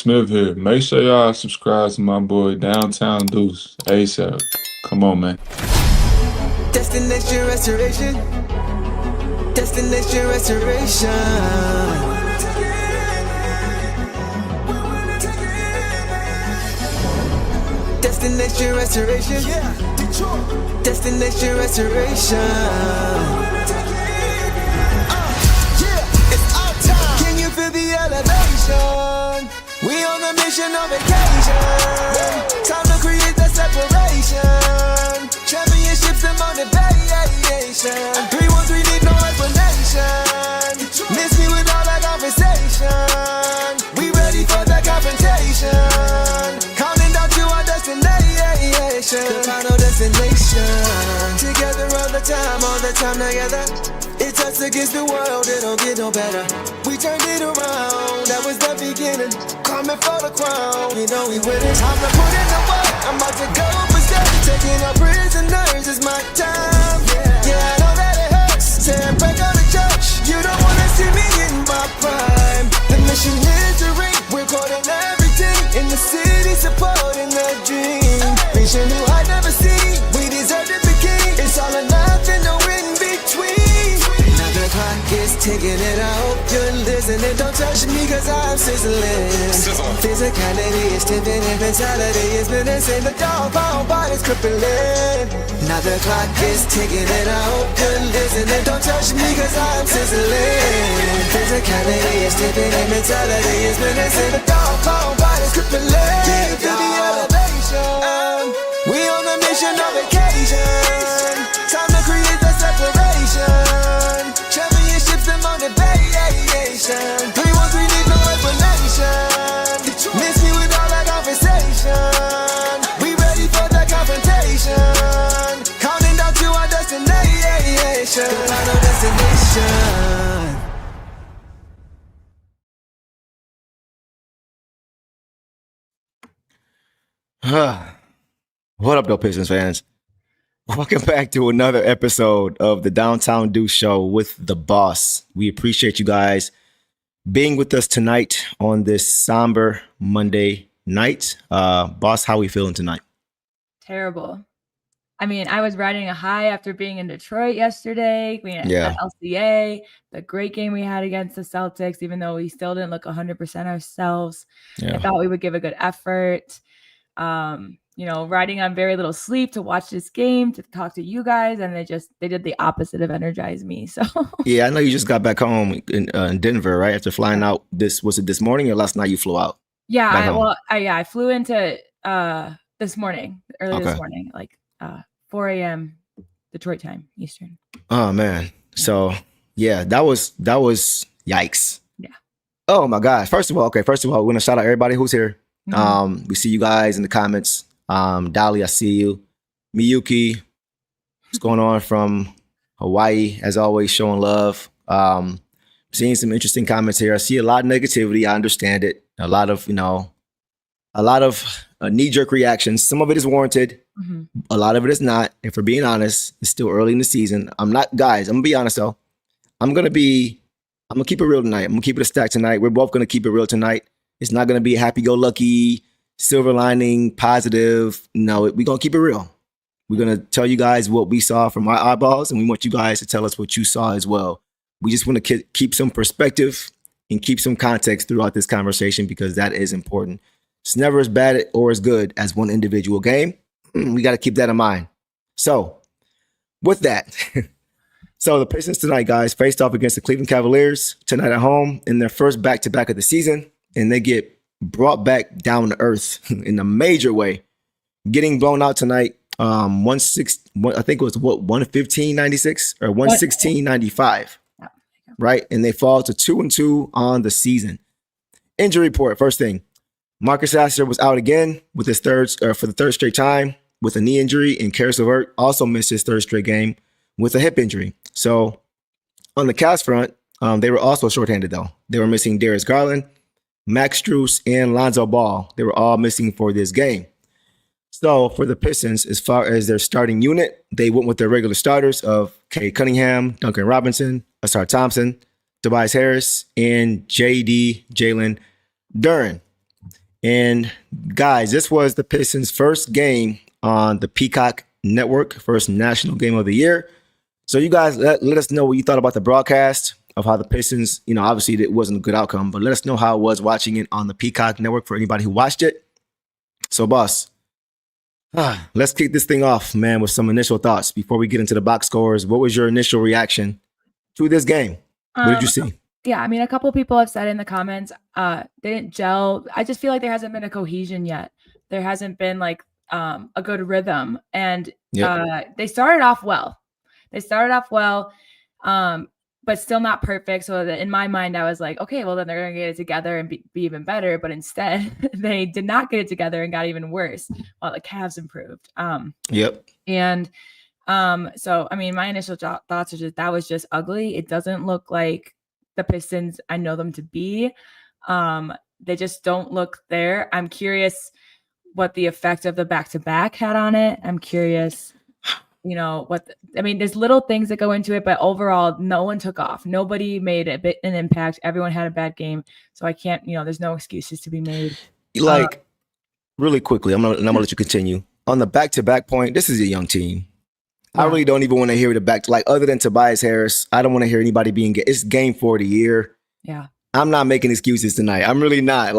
Smith here. Make sure y'all subscribe to my boy Downtown Deuce ASAP. Come on, man. Destination restoration. Destination restoration. Destination restoration. Yeah, Detroit. Destination restoration. Yeah, it's our time. Can you feel the elevation? We on a mission on vacation. Time to create that separation. Championships and motivation. 313 need no explanation. Miss me with all that conversation. We ready for that confrontation. Counting down to our destination. The final destination. Together all the time together. It's us against the world, it don't get no better. We turned it around, that was the beginning. Coming for the crown, you know we winning. Time to put in the work, I'm about to go berserk. Taking our prisoners, it's my time. Yeah, I know that it hurts. Tear back out the church, you don't wanna see me in my prime. The mission is to ring, we're caught in everything. In the city, supporting the dream. Vision new I never seen, we deserve to be king. It's all or nothing, no in between. Now the clock is ticking and I hope you're listening. Don't touch me cause I'm sizzling. Physicality is tipping and mentality is menacing. The dog pound body's crippling. Now the clock is ticking and I hope you're listening. Don't touch me cause I'm sizzling. Physicality is tipping and mentality is menacing. The dog pound body's crippling. Feel the elevation. We on a mission on vacation. Time to create that separation. Championships and motivation. 313 need no explanation. Miss me with all that conversation. We ready for that confrontation. Counting down to our destination. The final destination. What up, though, Pistons fans? Welcome back to another episode of the Downtown Deuce Show with the boss. We appreciate you guys being with us tonight on this somber Monday night. Boss, how we feeling tonight? Terrible. I mean, I was riding a high after being in Detroit yesterday. We had LCA, the great game we had against the Celtics, even though we still didn't look 100% ourselves. Yeah. I thought we would give a good effort. Riding on very little sleep to watch this game, to talk to you guys, and they did the opposite of energize me. So yeah, I know you just got back home in Denver, right? After flying out, this morning or last night you flew out? Yeah, I flew into this morning, this morning, like 4 a.m. Detroit time, Eastern. Oh man, so yeah, that was yikes. Yeah. Oh my gosh. First of all, we're gonna shout out everybody who's here. Mm-hmm. We see you guys in the comments. Dolly, I see you. Miyuki, what's going on from Hawaii? As always, showing love. Seeing some interesting comments here. I see a lot of negativity. I understand it. A lot of knee-jerk reactions. Some of it is warranted. Mm-hmm. A lot of it is not. If we're being honest, it's still early in the season. I'm gonna be honest though. I'm gonna keep it real tonight. I'm gonna keep it a stack tonight. We're both gonna keep it real tonight. It's not gonna be happy-go-lucky, silver lining, positive. No, we're going to keep it real. We're going to tell you guys what we saw from our eyeballs, and we want you guys to tell us what you saw as well. We just want to keep some perspective and keep some context throughout this conversation because that is important. It's never as bad or as good as one individual game. We got to keep that in mind. So with that, so the Pistons tonight, guys, faced off against the Cleveland Cavaliers tonight at home in their first back-to-back of the season, and they get brought back down to earth in a major way, getting blown out tonight. 115-96 or 116-95, right? And they fall to 2-2 on the season. Injury report. First thing, Marcus Sasser was out again with his for the third straight time with a knee injury, and Karis LeVert also missed his third straight game with a hip injury. So on the Cavs front, they were also shorthanded though. They were missing Darius Garland, Max Strus, and Lonzo Ball. They were all missing for this game. So for the Pistons, as far as their starting unit, they went with their regular starters of Cade Cunningham, Duncan Robinson, Ausar Thompson, Tobias Harris, and Jalen Duren. And guys, this was the Pistons' first game on the Peacock Network, first national game of the year. So you guys let us know what you thought about the broadcast of how the Pistons, obviously it wasn't a good outcome, but let us know how it was watching it on the Peacock Network for anybody who watched it. So, boss, let's kick this thing off, man, with some initial thoughts before we get into the box scores. What was your initial reaction to this game? What did you see? Yeah, I mean, a couple people have said in the comments, they didn't gel. I just feel like there hasn't been a cohesion yet. There hasn't been like a good rhythm. And they started off well. But still not perfect. So that in my mind, I was like, okay, well, then they're going to get it together and be even better. But instead, they did not get it together and got even worse while the Cavs improved. And so, I mean, my initial thoughts are just that was just ugly. It doesn't look like the Pistons I know them to be. They just don't look there. I'm curious what the effect of the back-to-back had on it. I'm curious, there's little things that go into it, but overall, no one took off. Nobody made an impact. Everyone had a bad game. So I can't, there's no excuses to be made. Really quickly, I'm gonna let you continue. On the back-to-back point, this is a young team. Yeah. I really don't even want to hear the back, other than Tobias Harris, I don't want to hear anybody it's game 4 of the year. Yeah. I'm not making excuses tonight. I'm really not.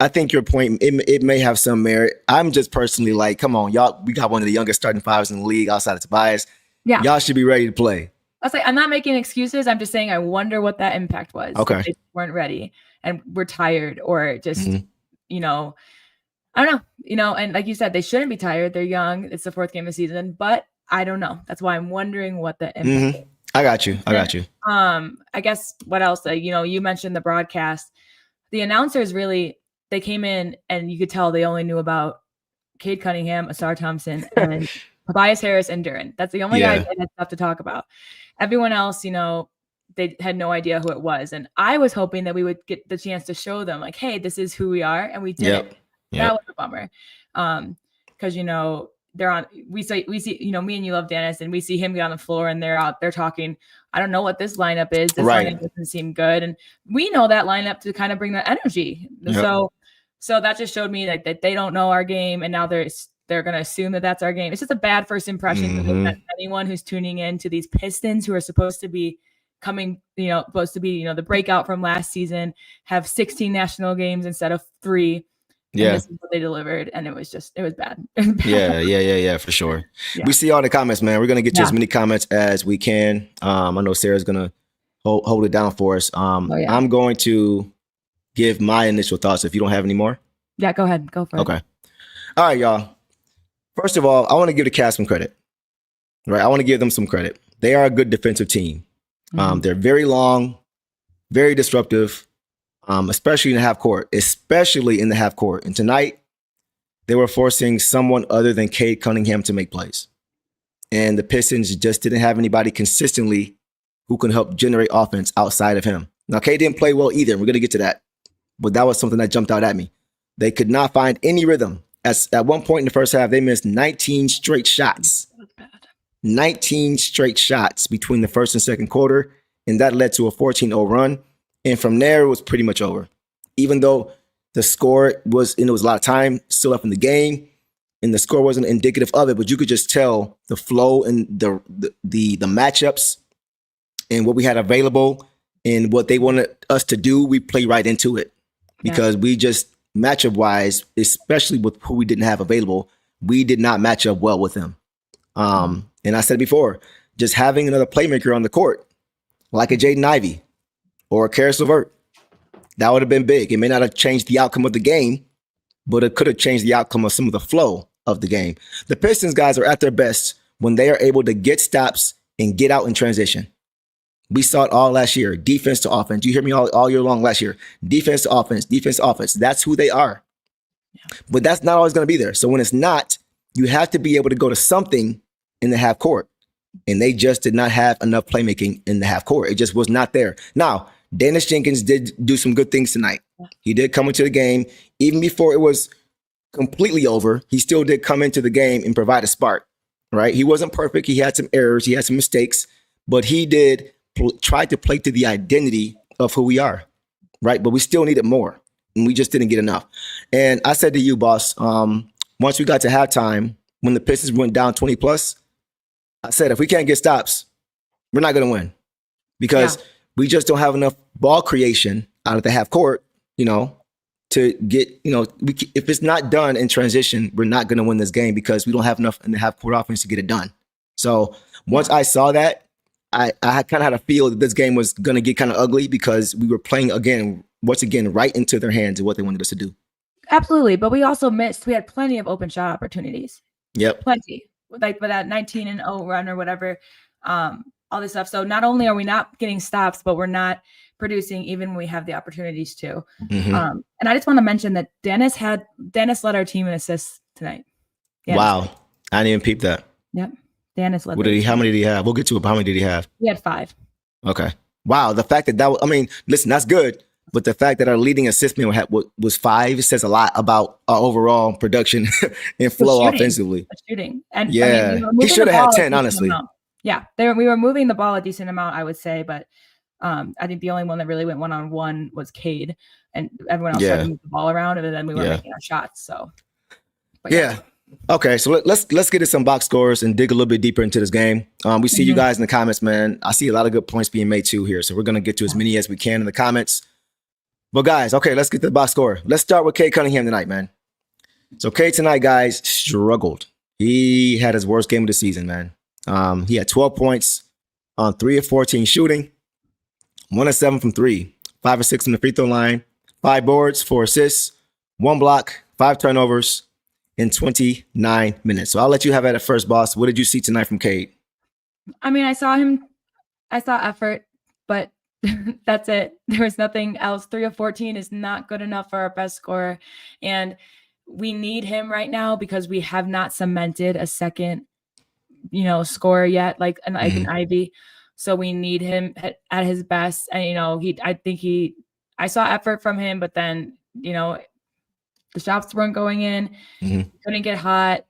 I think your point, it may have some merit. I'm just personally come on, y'all, we got one of the youngest starting fives in the league outside of Tobias. Yeah. Y'all should be ready to play. I was like, I'm not making excuses. I'm just saying I wonder what that impact was. Okay. They weren't ready and we're tired or just, I don't know, and like you said, they shouldn't be tired. They're young. It's the 4th game of the season, but I don't know. That's why I'm wondering what the impact is. I got you. I guess what else, you mentioned the broadcast. The announcers really, they came in and you could tell they only knew about Cade Cunningham, Ausar Thompson, and Tobias Harris and Duren. That's the only guys that had stuff to talk about. Everyone else, they had no idea who it was. And I was hoping that we would get the chance to show them hey, this is who we are. And we did. That was a bummer. Because, they're on, we see, me and you love Daniss and we see him get on the floor and they're out there talking. I don't know what this lineup is. This lineup doesn't seem good. And we know that lineup to kind of bring that energy. Yep. So that just showed me that they don't know our game. And now they're going to assume that that's our game. It's just a bad first impression for anyone who's tuning in to these Pistons who are supposed to be coming, the breakout from last season, have 16 national games instead of 3. Yeah, this is what they delivered, and it was bad. Yeah, for sure. Yeah. We see all the comments, man. We're gonna get to as many comments as we can. I know Sarah's gonna hold it down for us. I'm going to give my initial thoughts. If you don't have any more, go ahead, go for it. Okay. All right, y'all. First of all, I want to give the Cavs some credit. Right, I want to give them some credit. They are a good defensive team. They're very long, very disruptive. Especially in the half court. And tonight, they were forcing someone other than Cade Cunningham to make plays. And the Pistons just didn't have anybody consistently who can help generate offense outside of him. Now, Cade didn't play well either. We're going to get to that. But that was something that jumped out at me. They could not find any rhythm. At one point in the first half, they missed 19 straight shots. 19 straight shots between the first and second quarter. And that led to a 14-0 run. And from there, it was pretty much over. Even though the score was, and there was a lot of time still left in the game, and the score wasn't indicative of it, but you could just tell the flow and the matchups and what we had available and what they wanted us to do. We play right into it because we just matchup-wise, especially with who we didn't have available, we did not match up well with them. And I said before, just having another playmaker on the court, like a Jaden Ivey, or Karis LeVert, that would have been big. It may not have changed the outcome of the game, but it could have changed the outcome of some of the flow of the game. The Pistons guys are at their best when they are able to get stops and get out in transition. We saw it all last year, defense to offense. You hear me all year long last year, defense to offense, defense to offense. That's who they are. Yeah. But that's not always going to be there. So when it's not, you have to be able to go to something in the half court. And they just did not have enough playmaking in the half court. It just was not there. Now, Daniss Jenkins did do some good things tonight. He did come into the game. Even before it was completely over, he still did come into the game and provide a spark, right? He wasn't perfect. He had some errors. He had some mistakes. But he did try to play to the identity of who we are, right? But we still needed more. and we just didn't get enough. And I said to you, boss, once we got to halftime, when the Pistons went down 20 plus, I said, if we can't get stops, we're not going to win because we just don't have enough ball creation out of the half court, to get, if it's not done in transition, we're not going to win this game because we don't have enough in the half court offense to get it done. So once I saw that, I kind of had a feel that this game was going to get kind of ugly because we were playing once again, right into their hands of what they wanted us to do. Absolutely. But we also missed, we had plenty of open shot opportunities. Yep. Plenty. Like with that 19-0 run or whatever, all this stuff. So not only are we not getting stops, but we're not producing even when we have the opportunities to. Mm-hmm. And I just want to mention that Daniss led our team in assists tonight. Yeah. Wow. I didn't even peep that. Yep. Daniss led. How many did he have? We'll get to it. But how many did he have? He had 5. Okay. Wow. The fact listen, that's good. But the fact that our leading assist man was 5 says a lot about our overall production and flow offensively. Shooting. And he should have had 10, honestly. Yeah. We were moving the ball a decent amount, I would say, but I think the only one that really went one-on-one was Cade, and everyone else tried to move the ball around, and then we were making our shots. So, okay. So let's get to some box scores and dig a little bit deeper into this game. We see you guys in the comments, man. I see a lot of good points being made too here, so we're gonna get to as many as we can in the comments. But guys, okay, let's get to the box score. Let's start with Cade Cunningham tonight, man. So Cade tonight, guys, struggled. He had his worst game of the season, man. He had 12 points on 3 of 14 shooting. 1 of 7 from 3, 5 of 6 from the free throw line, 5 boards, 4 assists, 1 block, 5 turnovers in 29 minutes. So I'll let you have it at first, boss. What did you see tonight from Cade? I mean, I saw effort, but that's it. There was nothing else. 3 of 14 is not good enough for our best scorer. And we need him right now because we have not cemented a second, scorer yet, like an Ivy. So we need him at his best. And, I saw effort from him, but then, the shots weren't going in. Mm-hmm. Couldn't get hot.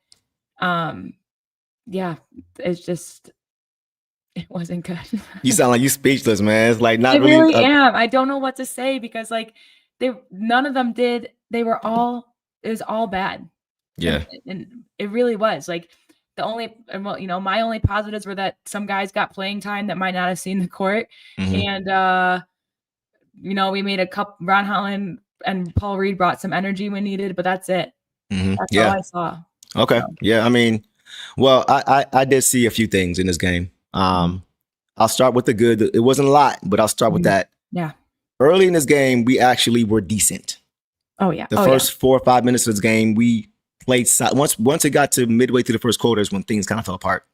It wasn't good. You sound like you speechless, man. It's like not I really. really am. I don't know what to say because none of them did. It was all bad. Yeah. And it really was like, my only positives were that some guys got playing time that might not have seen the court. Mm-hmm. And, we made a couple, Ron Holland and Paul Reed brought some energy we needed, but that's it. Mm-hmm. That's all I saw. Okay. So. Yeah. I mean, well, I did see a few things in this game. I'll start with the good. It wasn't a lot, but I'll start with that. Yeah. Early in this game, we actually were decent. Oh, yeah. The first 4 or 5 minutes of this game, we played once it got to midway through the first quarter is when things kind of fell apart.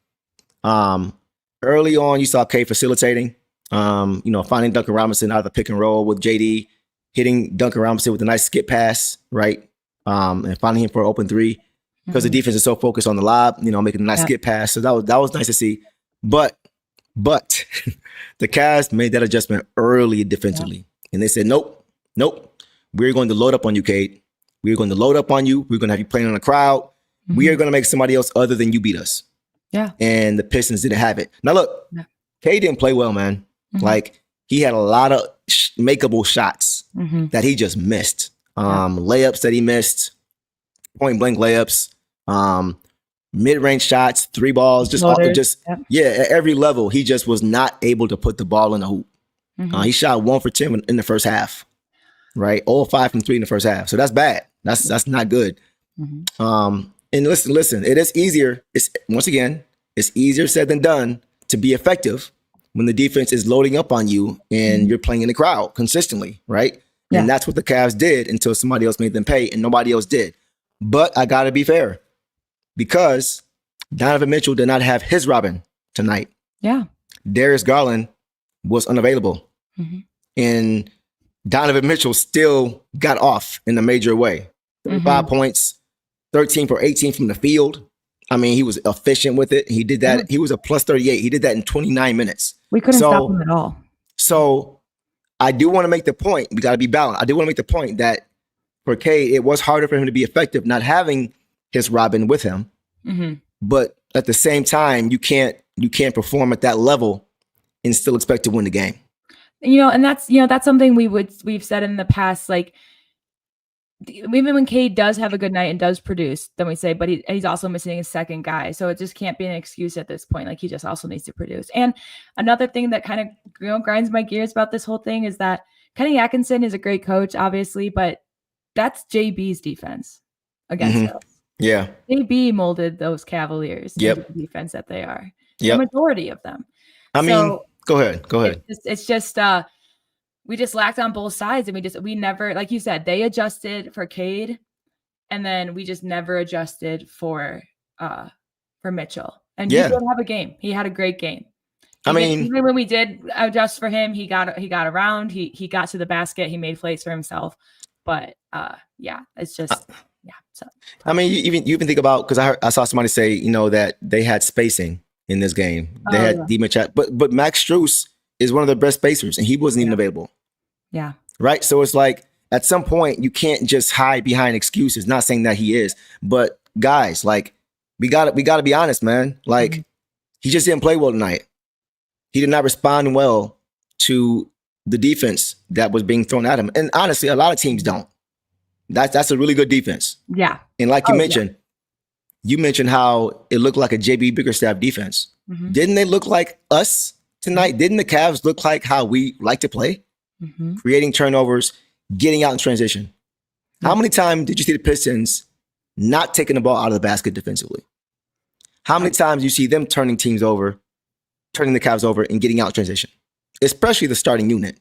Early on, you saw Cade facilitating, finding Duncan Robinson out of the pick and roll with JD, hitting Duncan Robinson with a nice skip pass, right? And finding him for an open 3 because the defense is so focused on the lob, making a nice skip pass. So that was nice to see. But the Cavs made that adjustment early defensively, and they said, nope, we're going to load up on you, Cade. We're going to load up on you. We're going to have you playing on the crowd. Mm-hmm. We are going to make somebody else other than you beat us. Yeah. And the Pistons didn't have it. Now, look, Cade didn't play well, man. Mm-hmm. Like, he had a lot of makeable shots that he just missed. Layups that he missed, point-blank layups, mid-range shots, 3 balls, at every level. He just was not able to put the ball in the hoop. Mm-hmm. He shot 1 for 10 in the first half. Right, 0 of 5 from 3 in the first half. So that's bad. That's not good. Mm-hmm. And listen. It is easier. It's easier said than done to be effective when the defense is loading up on you and you're playing in the crowd consistently, right? Yeah. And that's what the Cavs did until somebody else made them pay, and nobody else did. But I gotta be fair because Donovan Mitchell did not have his Robin tonight. Yeah, Darius Garland was unavailable, and Donovan Mitchell still got off in a major way. 35 points, 13 for 18 from the field. I mean, he was efficient with it. He did that. He was a plus 38. He did that in 29 minutes. We couldn't stop him at all. So I do want to make the point. We got to be balanced. I do want to make the point that for Cade, it was harder for him to be effective not having his Robin with him. Mm-hmm. But at the same time, you can't perform at that level and still expect to win the game. And that's something we've said in the past. Like, even when Cade does have a good night and does produce, then we say, but he's also missing his second guy. So it just can't be an excuse at this point. Like, he just also needs to produce. And another thing that kind of grinds my gears about this whole thing is that Kenny Atkinson is a great coach, obviously, but that's JB's defense against us. Yeah. JB molded those Cavaliers into the defense that they are. The majority of them. I mean, go ahead. It's just we just lacked on both sides, and we never, like you said, they adjusted for Cade, and then we just never adjusted for Mitchell. And he did have a game. He had a great game. Even when we did adjust for him, he got around. He got to the basket. He made plays for himself. But it's just So I mean, you even think about, because I saw somebody say, that they had spacing in this game. They had D-Mitch, but Max Strus is one of their best spacers, and he wasn't even available. Yeah. Right. So it's like, at some point, you can't just hide behind excuses. Not saying that he is, but guys, like, we gotta be honest, man. Like, he just didn't play well tonight. He did not respond well to the defense that was being thrown at him. And honestly, a lot of teams don't. That's a really good defense. Yeah. And like you mentioned how it looked like a JB Bickerstaff defense. Mm-hmm. Didn't they look like us tonight? Didn't the Cavs look like how we like to play? Mm-hmm. Creating turnovers, getting out in transition. Mm-hmm. How many times did you see the Pistons not taking the ball out of the basket defensively? How many times do you see them turning the Cavs over and getting out in transition? Especially the starting unit.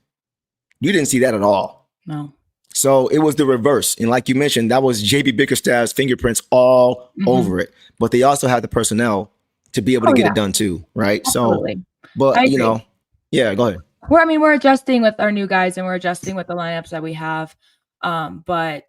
You didn't see that at all. No. So it was the reverse. And like you mentioned, that was JB Bickerstaff's fingerprints all over it. But they also had the personnel to be able to get it done too, right? Absolutely. So, but go ahead. We're adjusting with our new guys, and we're adjusting with the lineups that we have. But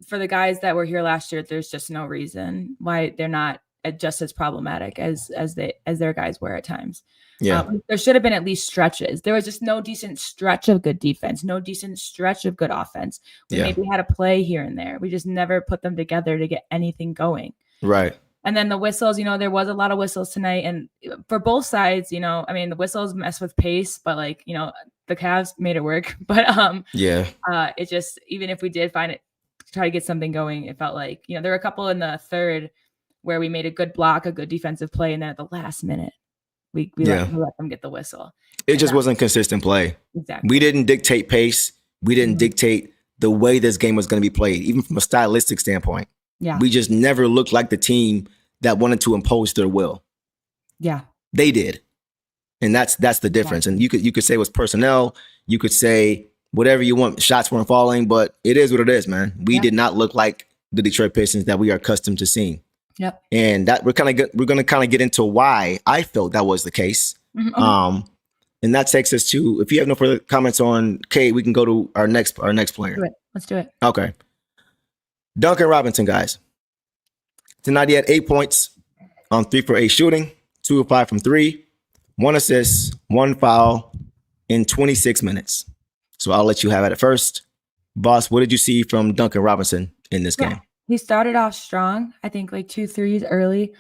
for the guys that were here last year, there's just no reason why they're not just as problematic as their guys were at times. Yeah. There should have been at least stretches. There was just no decent stretch of good defense, no decent stretch of good offense. We maybe had a play here and there. We just never put them together to get anything going. Right. And then the whistles, there was a lot of whistles tonight. And for both sides, the whistles mess with pace, but the Cavs made it work. But it just, even if we did try to get something going, it felt like, there were a couple in the third where we made a good block, a good defensive play. And then at the last minute, we let them get the whistle. It just wasn't consistent play. Exactly. We didn't dictate pace. We didn't dictate the way this game was going to be played, even from a stylistic standpoint. Yeah. We just never looked like the team that wanted to impose their will. Yeah. They did. And that's the difference. Yeah. And you could say it was personnel. You could say whatever you want. Shots weren't falling, but it is what it is, man. We did not look like the Detroit Pistons that we are accustomed to seeing. Yep. And that we're going to get into why I felt that was the case. Mm-hmm. And that takes us to, if you have no further comments on Cade, we can go to our next player. Let's do it. Okay. Duncan Robinson, guys. Tonight he had 8 points on 3 for 8 shooting, 2 of 5 from 3, 1 assist, 1 foul in 26 minutes. So I'll let you have it first. Boss, what did you see from Duncan Robinson in this game? He started off strong. I think like 2 threes early.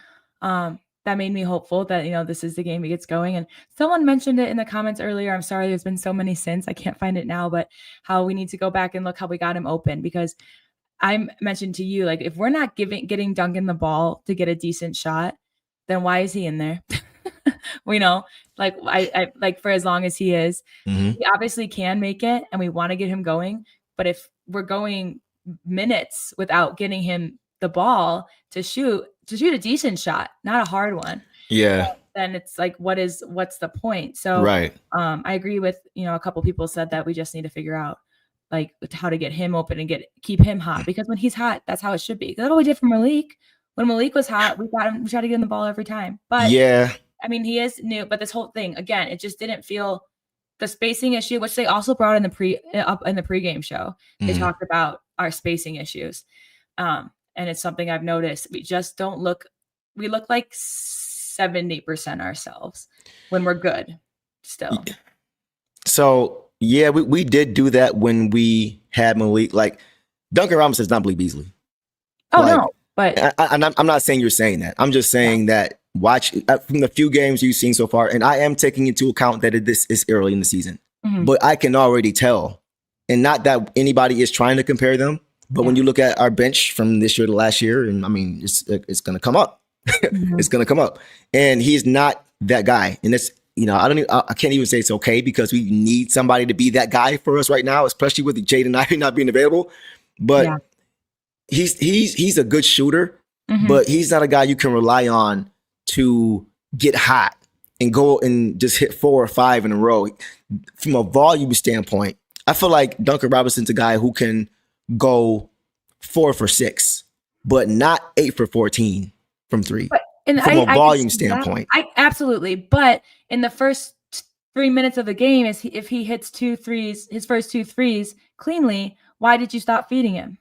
That made me hopeful that, this is the game he gets going. And someone mentioned it in the comments earlier. I'm sorry, there's been so many since. I can't find it now, but how we need to go back and look how we got him open, because I mentioned to you, like, if we're not getting Duncan the ball to get a decent shot, then why is he in there? I like, for as long as he is, he obviously can make it, and we want to get him going. But if we're going minutes without getting him the ball to shoot a decent shot, not a hard one, then it's like, what's the point? So right. I agree with a couple people said that we just need to figure out like how to get him open and keep him hot, because when he's hot, that's how it should be. That's what we did for Malik. When Malik was hot, we tried to get him the ball every time. But I mean, he is new, but this whole thing, again, it just didn't feel the spacing issue, which they also brought in the pregame show. They talked about our spacing issues. And it's something I've noticed. We just we look like 70% ourselves when we're good still. So we did do that when we had Malik. Like, Duncan Robinson does not believe Beasley. Oh, no. But I'm not saying you're saying that. I'm just saying that watch from the few games you've seen so far, and I am taking into account that this is early in the season. Mm-hmm. But I can already tell, and not that anybody is trying to compare them, But when you look at our bench from this year to last year, and I mean, it's going to come up. It's going to come up. And he's not that guy. And it's, I can't even say it's okay because we need somebody to be that guy for us right now, especially with Jaden Ivey not being available. But he's a good shooter, but he's not a guy you can rely on to get hot and go and just hit 4 or 5 in a row. From a volume standpoint, I feel like Duncan Robinson's a guy who can go 4 for 6, but not 8 for 14 from 3. From a volume standpoint. Absolutely. But in the first 3 minutes of the game, if he hits his first 2 threes cleanly, why did you stop feeding him?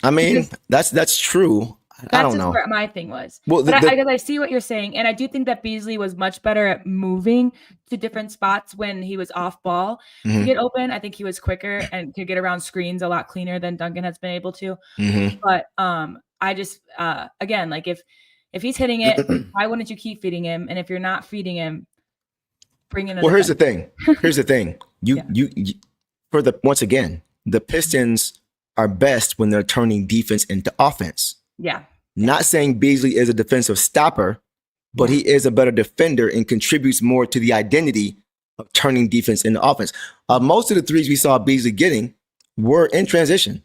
I mean, that's true. I don't know. That's where my thing was. Well, I see what you're saying. And I do think that Beasley was much better at moving to different spots when he was off ball to get open. I think he was quicker and could get around screens a lot cleaner than Duncan has been able to. But I just, again, like if he's hitting it, why wouldn't you keep feeding him? And if you're not feeding him, bring in. Here's the thing. Once again, the Pistons are best when they're turning defense into offense. Yeah. Not saying Beasley is a defensive stopper, but he is a better defender and contributes more to the identity of turning defense into offense. Most of the threes we saw Beasley getting were in transition.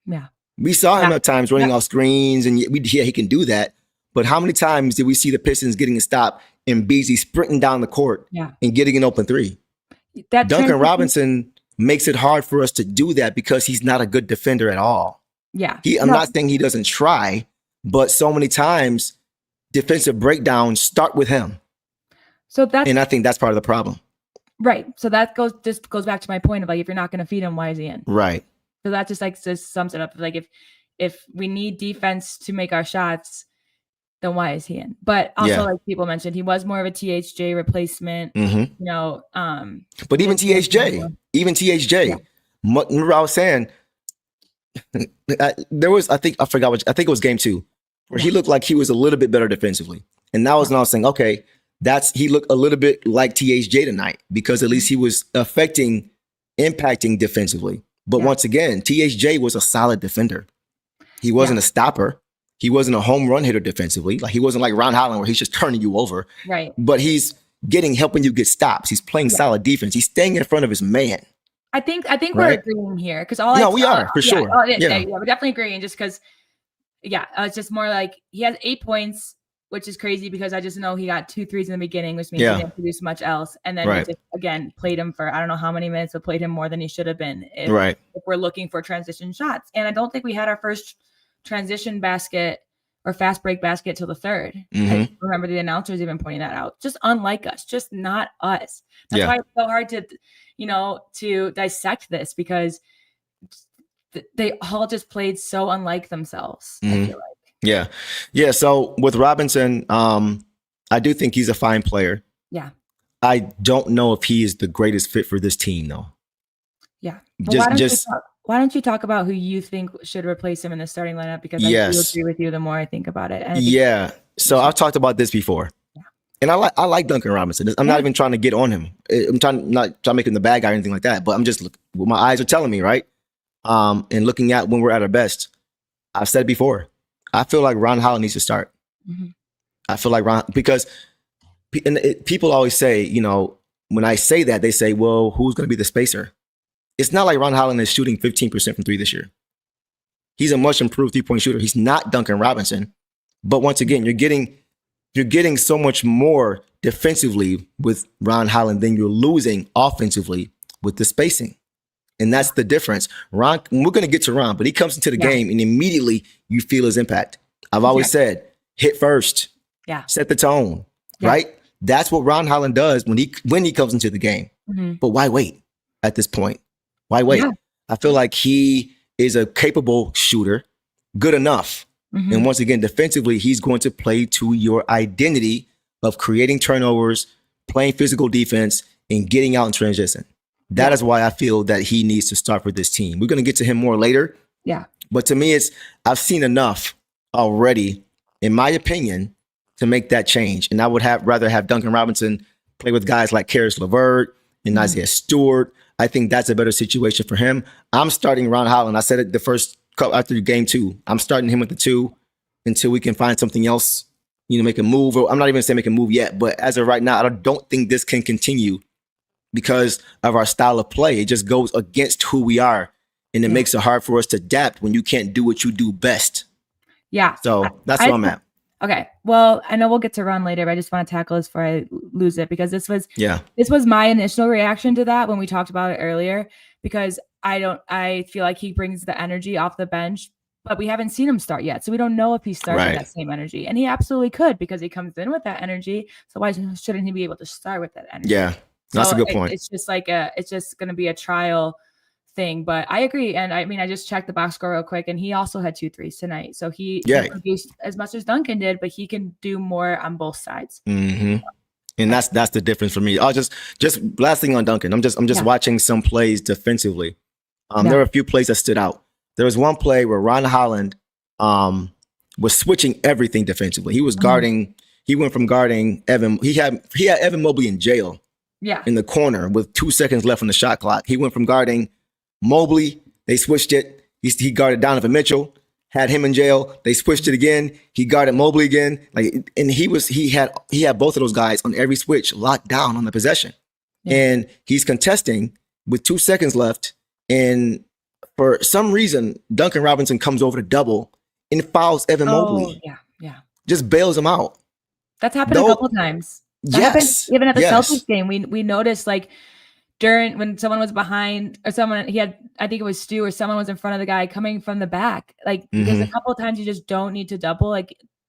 Yeah. We saw him at times running off screens, and he can do that. But how many times did we see the Pistons getting a stop and Beasley sprinting down the court and getting an open 3? Duncan Robinson makes it hard for us to do that because he's not a good defender at all. Yeah. I'm not saying he doesn't try, but so many times defensive breakdowns start with him. And I think that's part of the problem. Right. So that goes back to my point of like, if you're not going to feed him, why is he in? Right. So that just sums it up. Like if we need defense to make our shots, then why is he in? But also, like people mentioned, he was more of a THJ replacement. But even THJ, remember I was saying there was, I think it was game 2 where he looked like he was a little bit better defensively. And that was when I was saying, okay, he looked a little bit like THJ tonight because at least he was impacting defensively. But once again, THJ was a solid defender. He wasn't a stopper. He wasn't a home run hitter defensively. Like he wasn't like Ron Holland where he's just turning you over. Right. But he's helping you get stops. He's playing solid defense. He's staying in front of his man. I think we're agreeing here because we are for sure. We're definitely agreeing just because. It's just more like he has 8 points, which is crazy because I just know he got 2 threes in the beginning, which means he didn't produce much else. And then he just, again, played him for I don't know how many minutes, but played him more than he should have been if we're looking for transition shots. And I don't think we had our first transition basket or fast break basket till the 3rd. I remember the announcers even pointing that out. Just unlike us, just not us. That's why it's so hard to dissect this because they all just played so unlike themselves. I feel like. Yeah. So with Robinson, I do think he's a fine player. Yeah. I don't know if he is the greatest fit for this team, though. Yeah. Why don't you talk about who you think should replace him in the starting lineup? Because I do agree with you the more I think about it. So I've talked about this before. Yeah. And I like Duncan Robinson. I'm not even trying to get on him. I'm not trying to make him the bad guy or anything like that. But I'm just what my eyes are telling me, right? And looking at when we're at our best. I've said it before. I feel like Ron Holland needs to start. I feel like because people always say, when I say that, they say, well, who's going to be the spacer? It's not like Ron Holland is shooting 15% from 3 this year. He's a much improved 3-point shooter. He's not Duncan Robinson. But once again, you're getting so much more defensively with Ron Holland than you're losing offensively with the spacing. And that's the difference. Ron, we're going to get to Ron, but he comes into the game and immediately you feel his impact. I've always said, hit first. Yeah. Set the tone. Yeah. Right? That's what Ron Holland does when he comes into the game. But why wait at this point? Why wait? Yeah. I feel like he is a capable shooter, good enough. And once again, defensively, he's going to play to your identity of creating turnovers, playing physical defense, and getting out in transition. That is why I feel that he needs to start for this team. We're going to get to him more later. Yeah. But to me, I've seen enough already, in my opinion, to make that change. And I would rather have Duncan Robinson play with guys like Karis LeVert and Isaiah Stewart, I think that's a better situation for him. I'm starting Ron Holland. I said it the first after game 2. I'm starting him with the 2 until we can find something else, make a move. Or I'm not even saying make a move yet, but as of right now, I don't think this can continue because of our style of play. It just goes against who we are, and it makes it hard for us to adapt when you can't do what you do best. Yeah. So that's where I'm at. Okay. Well, I know we'll get to Ron later, but I just want to tackle this before I lose it because this was my initial reaction to that when we talked about it earlier, because I feel like he brings the energy off the bench, but we haven't seen him start yet. So we don't know if he starts with that same energy, and he absolutely could because he comes in with that energy. So why shouldn't he be able to start with that energy? Yeah. That's a good point. It's just it's just going to be a trial thing, but I agree. And I mean, I just checked the box score real quick, and he also had 2 threes tonight. So he produced as much as Duncan did, but he can do more on both sides. Mm-hmm. And that's the difference for me. I'll just last thing on Duncan. I'm just watching some plays defensively. There were a few plays that stood out. There was one play where Ron Holland was switching everything defensively. He was guarding. He went from guarding Evan. He had Evan Mobley in jail. Yeah. In the corner with 2 seconds left on the shot clock. He went from guarding Mobley. They switched it. He guarded Donovan Mitchell. Had him in jail. They switched it again. He guarded Mobley again. And he had both of those guys on every switch locked down on the possession. Yeah. And he's contesting with 2 seconds left. And for some reason, Duncan Robinson comes over to double and fouls Evan Mobley. Yeah. Just bails him out. That's happened a couple times. That happened even at the Celtics game. We noticed during when someone was behind or someone I think it was Stu or someone was in front of the guy coming from the back. There's a couple of times you just don't need to double. You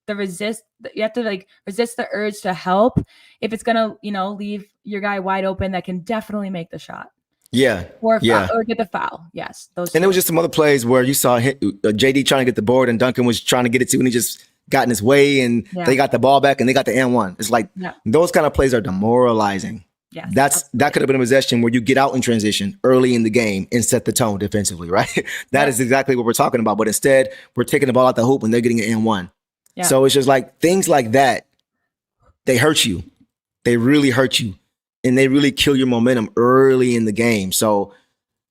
have to resist the urge to help if it's gonna leave your guy wide open that can definitely make the shot. Yeah. Or get the foul. Yes. And there was just some other plays where you saw JD trying to get the board and Duncan was trying to get it to, and he just got in his way, and they got the ball back and they got the N1. It's those kind of plays are demoralizing. Yes. That could have been a possession where you get out in transition early in the game and set the tone defensively, right? That is exactly what we're talking about. But instead, we're taking the ball out the hoop and they're getting an N1. Yeah. So it's just things like that, they hurt you. They really hurt you. And they really kill your momentum early in the game. So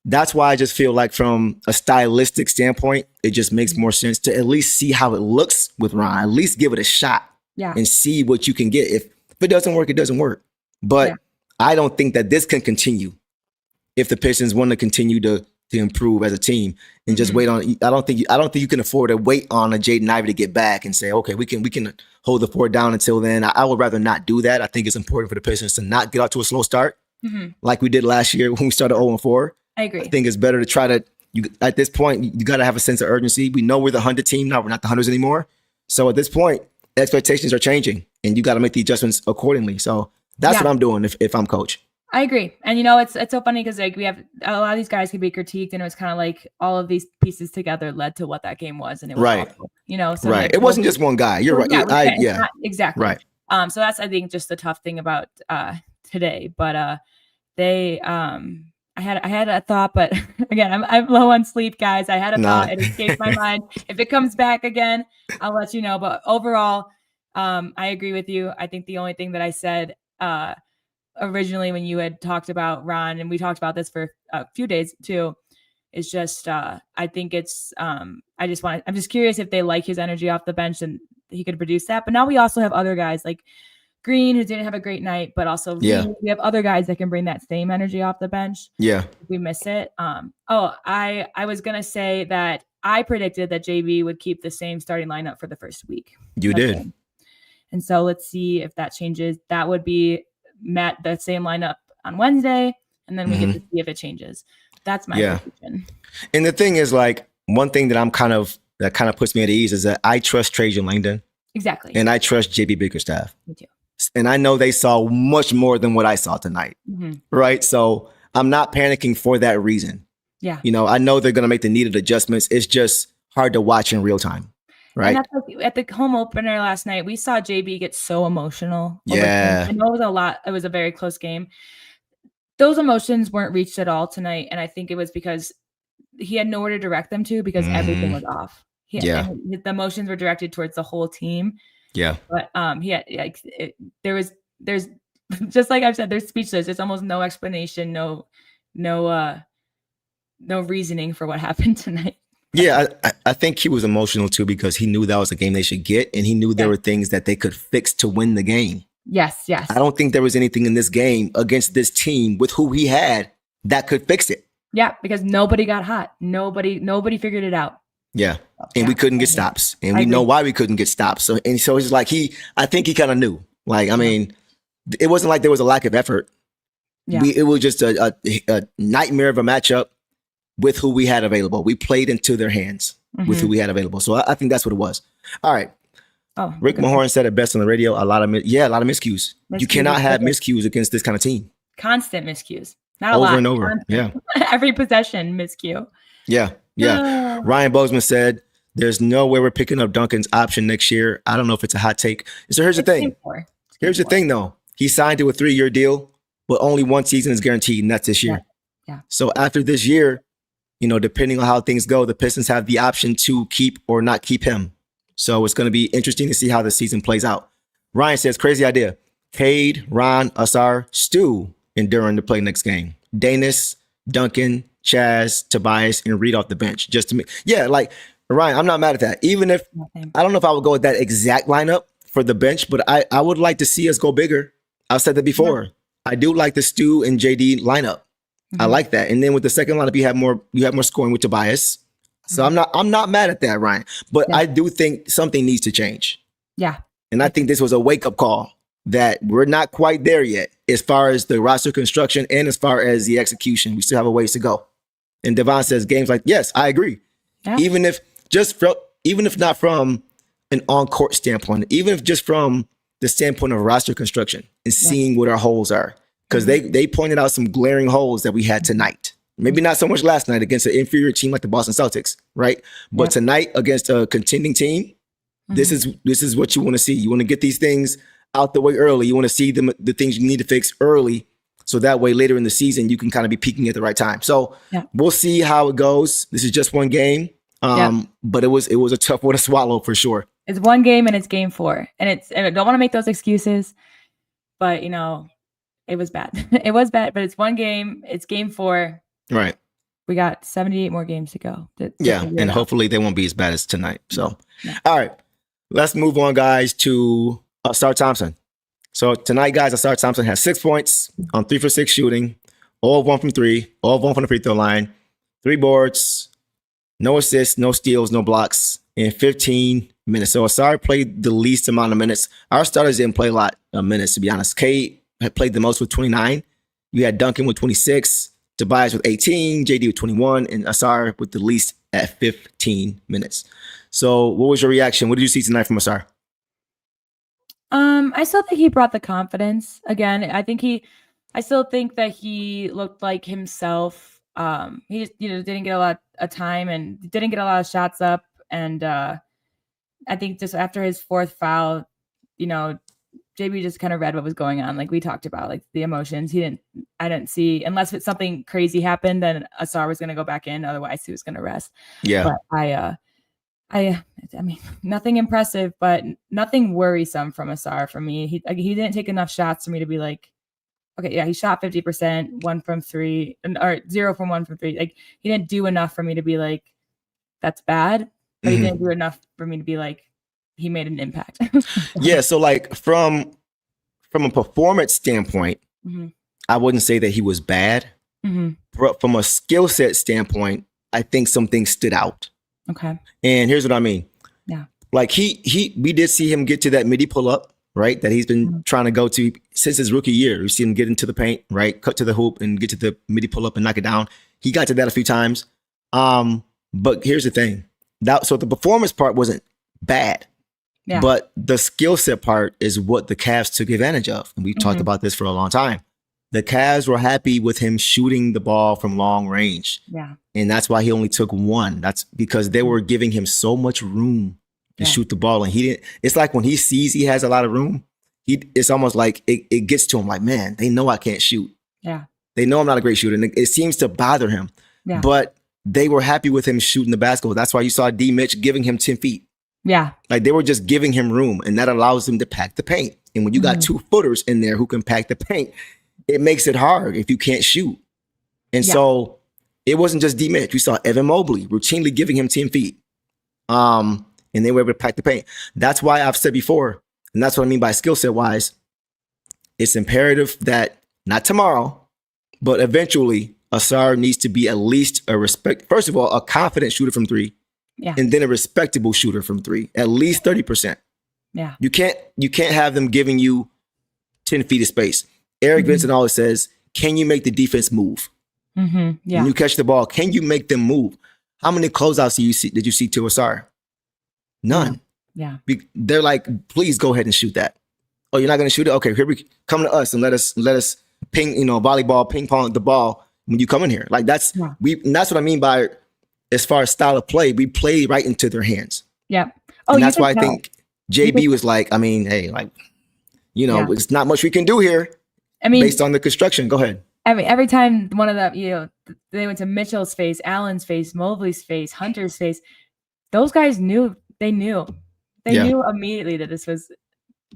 that's why I just feel like from a stylistic standpoint, it just makes more sense to at least see how it looks with Ron. At least give it a shot and see what you can get. If it doesn't work, it doesn't work. But I don't think that this can continue if the Pistons want to continue to improve as a team and just wait on. I don't think you can afford to wait on a Jaden Ivey to get back and say, okay, we can hold the fort down until then. I would rather not do that. I think it's important for the Pistons to not get out to a slow start like we did last year when we started 0-4. I agree. I think it's better to try to. At this point, you got to have a sense of urgency. We know we're the 100 team now. We're not the 100s anymore. So at this point, expectations are changing, and you got to make the adjustments accordingly. So that's what I'm doing if I'm coach. I agree. And it's so funny because we have a lot of these guys can be critiqued, and it was kind of all of these pieces together led to what that game was, and it was awful, so it wasn't just one guy. You're right. Not, exactly. Right. So that's I think just the tough thing about today. But they I had a thought, but again, I'm low on sleep, guys. I had a thought, it escaped my mind. If it comes back again, I'll let you know. But overall, I agree with you. I think the only thing that I said originally when you had talked about Ron, and we talked about this for a few days too, is just I think it's I'm just curious if they like his energy off the bench and he could produce that. But now we also have other guys like Green, who didn't have a great night, but also we have other guys that can bring that same energy off the bench. Yeah, if we miss it. I was gonna say that I predicted that JB would keep the same starting lineup for the first week. You did. And so let's see if that changes. That would be the same lineup on Wednesday, and then we get to see if it changes. That's my prediction. And the thing is, one thing that that kind of puts me at ease is that I trust Trajan Langdon. Exactly. And I trust JB Bickerstaff. Me too. And I know they saw much more than what I saw tonight. Right. So I'm not panicking for that reason. Yeah. I know they're going to make the needed adjustments. It's just hard to watch in real time. Right. And at the home opener last night, we saw JB get so emotional. Yeah. I know it was a lot. It was a very close game. Those emotions weren't reached at all tonight. And I think it was because he had nowhere to direct them to because everything was off. The emotions were directed towards the whole team. Yeah. But there's just like I've said, there's speechless. There's almost no explanation, no no reasoning for what happened tonight. Yeah, I think he was emotional too because he knew that was a game they should get, and he knew there were things that they could fix to win the game. Yes. I don't think there was anything in this game against this team with who he had that could fix it. Yeah, because nobody got hot. Nobody figured it out. Yeah. And we couldn't get stops. And we know why we couldn't get stops. So it's like I think he kind of knew. Like, I mean, it wasn't like there was a lack of effort. Yeah. It was just a nightmare of a matchup with who we had available. We played into their hands with who we had available. So I think that's what it was. All right. Oh, Rick Mahorn said it best on the radio. A lot of miscues. You cannot have miscues against this kind of team. Constant miscues. Not over a lot. And over. Constant. Yeah. Every possession miscue. Yeah. Ryan Bozeman said, there's no way we're picking up Duncan's option next year. I don't know if it's a hot take. So here's the thing. Here's the thing, though. He signed to a 3-year deal, but only one season is guaranteed, and that's this year. Yeah. So after this year, depending on how things go, the Pistons have the option to keep or not keep him. So it's going to be interesting to see how the season plays out. Ryan says, crazy idea. Cade, Ron, Ausar, Stu, and Duren to play next game. Daniss, Duncan, Chaz, Tobias, and Reed off the bench. Just to me. Yeah, like, Ryan, I'm not mad at that. Even if, I don't know if I would go with that exact lineup for the bench, but I would like to see us go bigger. I've said that before. Yeah. I do like the Stu and JD lineup. I like that. And then with the second lineup, you have more scoring with Tobias. So I'm not mad at that, Ryan. But I do think something needs to change. Yeah. And I think this was a wake-up call that we're not quite there yet as far as the roster construction and as far as the execution. We still have a ways to go. And Devon says games like, yes, I agree. Yeah. Even if not from an on-court standpoint, even if just from the standpoint of roster construction and seeing what our holes are. Because they pointed out some glaring holes that we had tonight. Maybe not so much last night against an inferior team like the Boston Celtics, right? But tonight against a contending team, this is what you want to see. You want to get these things out the way early. You want to see the things you need to fix early, so that way later in the season you can kind of be peaking at the right time. So we'll see how it goes. This is just one game, but it was a tough one to swallow for sure. It's one game and it's game 4, and I don't want to make those excuses, but it was bad. It was bad, but it's one game. It's game 4. Right. We got 78 more games to go. And hopefully they won't be as bad as tonight. So, all right, let's move on, guys, to Ausar Thompson. So tonight, guys, Ausar Thompson has 6 points on 3 for 6 shooting, all of 1 from 3, all of 1 from the free throw line, 3 boards, no assists, no steals, no blocks in 15 minutes. So Ausar played the least amount of minutes. Our starters didn't play a lot of minutes, to be honest. Cade had played the most with 29. You had Duncan with 26, Tobias with 18, JD with 21, and Ausar with the least at 15 minutes. So what was your reaction? What did you see tonight from Ausar? I still think he brought the confidence. Again, I still think that he looked like himself. He just, didn't get a lot of time and didn't get a lot of shots up. And I think just after his 4th foul, JB just kind of read what was going on. Like we talked about, like the emotions. I didn't see, unless it's something crazy happened, then Ausar was going to go back in. Otherwise he was going to rest. Yeah. But I mean, nothing impressive, but nothing worrisome from Ausar for me. He didn't take enough shots for me to be like, okay, yeah, he shot 50%, 1 from 3, or 0 from 1 from 3. Like he didn't do enough for me to be like, that's bad. But he didn't do enough for me to be like, he made an impact. Yeah. So like from a performance standpoint, I wouldn't say that he was bad. But from a skill set standpoint, I think some things stood out. Okay. And here's what I mean. Yeah. Like we did see him get to that midi pull up, right? That he's been trying to go to since his rookie year. We see him get into the paint, right? Cut to the hoop and get to the midi pull up and knock it down. He got to that a few times. But here's the thing. So the performance part wasn't bad. Yeah. But the skill set part is what the Cavs took advantage of. And we've talked about this for a long time. The Cavs were happy with him shooting the ball from long range. Yeah. And that's why he only took 1. That's because they were giving him so much room to shoot the ball. And it's like when he sees he has a lot of room, it's almost like it gets to him like, man, they know I can't shoot. Yeah. They know I'm not a great shooter. And it seems to bother him. Yeah. But they were happy with him shooting the basketball. That's why you saw D. Mitch giving him 10 feet. Yeah. Like they were just giving him room, and that allows him to pack the paint. And when you got 2 footers in there who can pack the paint, it makes it hard if you can't shoot. And so it wasn't just D Mitch. We saw Evan Mobley routinely giving him 10 feet. And they were able to pack the paint. That's why I've said before, and that's what I mean by skill set wise, it's imperative that not tomorrow, but eventually Ausar needs to be at least first of all, a confident shooter from three. Yeah. And then a respectable shooter from three, at least 30%. Yeah. You can't have them giving you 10 feet of space. Eric Vincent always says, can you make the defense move? Yeah. When you catch the ball, can you make them move? How many closeouts did you see to Ausar? None. Yeah. They're like, please go ahead and shoot that. Oh, you're not going to shoot it? Okay, here we come to us and let us ping, volleyball, ping pong the ball when you come in here. Like that's what I mean by, as far as style of play, we play right into their hands. Yeah. Oh, and that's why I think JB was like, I mean, hey, like, it's not much we can do here. I mean, based on the construction. Go ahead. I mean, every time one of them, they went to Mitchell's face, Allen's face, Mobley's face, Hunter's face, those guys knew. They knew immediately that this was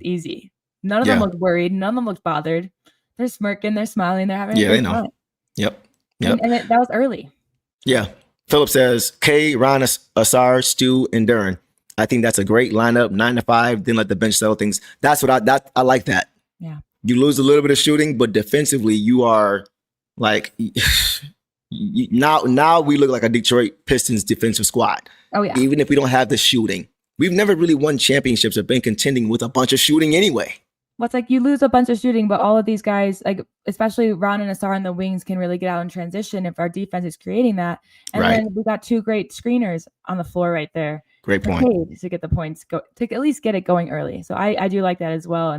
easy. None of them looked worried. None of them looked bothered. They're smirking. They're smiling. They're having a good time. Yep. And that was early. Yeah. Philip says, K, Ron, Ausar, Stu, and Duren. I think that's a great lineup, 9 to 5. Then let the bench settle things. That's what I like that. Yeah. You lose a little bit of shooting, but defensively, you are like now we look like a Detroit Pistons defensive squad. Oh yeah. Even if we don't have the shooting, we've never really won championships or been contending with a bunch of shooting anyway. Well, it's like you lose a bunch of shooting, but all of these guys, like especially Ron and Ausar on the wings, can really get out in transition if our defense is creating that. And then we got two great screeners on the floor right there. Great point. To get the points, to at least get it going early. So I do like that as well.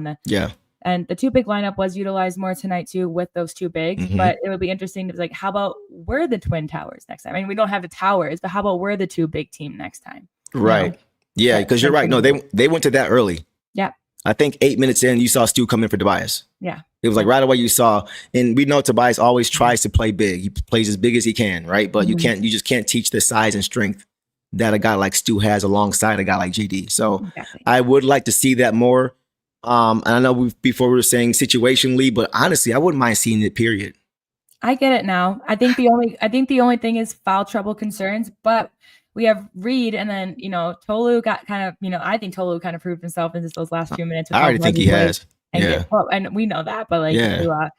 And the two big lineup was utilized more tonight too with those two bigs. But it would be interesting to be like, how about we're the Twin Towers next time? I mean, we don't have the towers, but how about we're the two big team next time? Right. Yeah, because you're right. No, they went to that early. Yeah. I think 8 minutes in, you saw Stu come in for Tobias. Yeah. It was like right away you saw, and we know Tobias always tries to play big. He plays as big as he can, right? But you just can't teach the size and strength that a guy like Stu has alongside a guy like JD. So I would like to see that more. And I know before we were saying situationally, but honestly, I wouldn't mind seeing it, period. I get it now. I think the only thing is foul trouble concerns, but we have Reed, and then Tolu got kind of I think Tolu kind of proved himself in just those last few minutes. I already think he has. And we know that, but to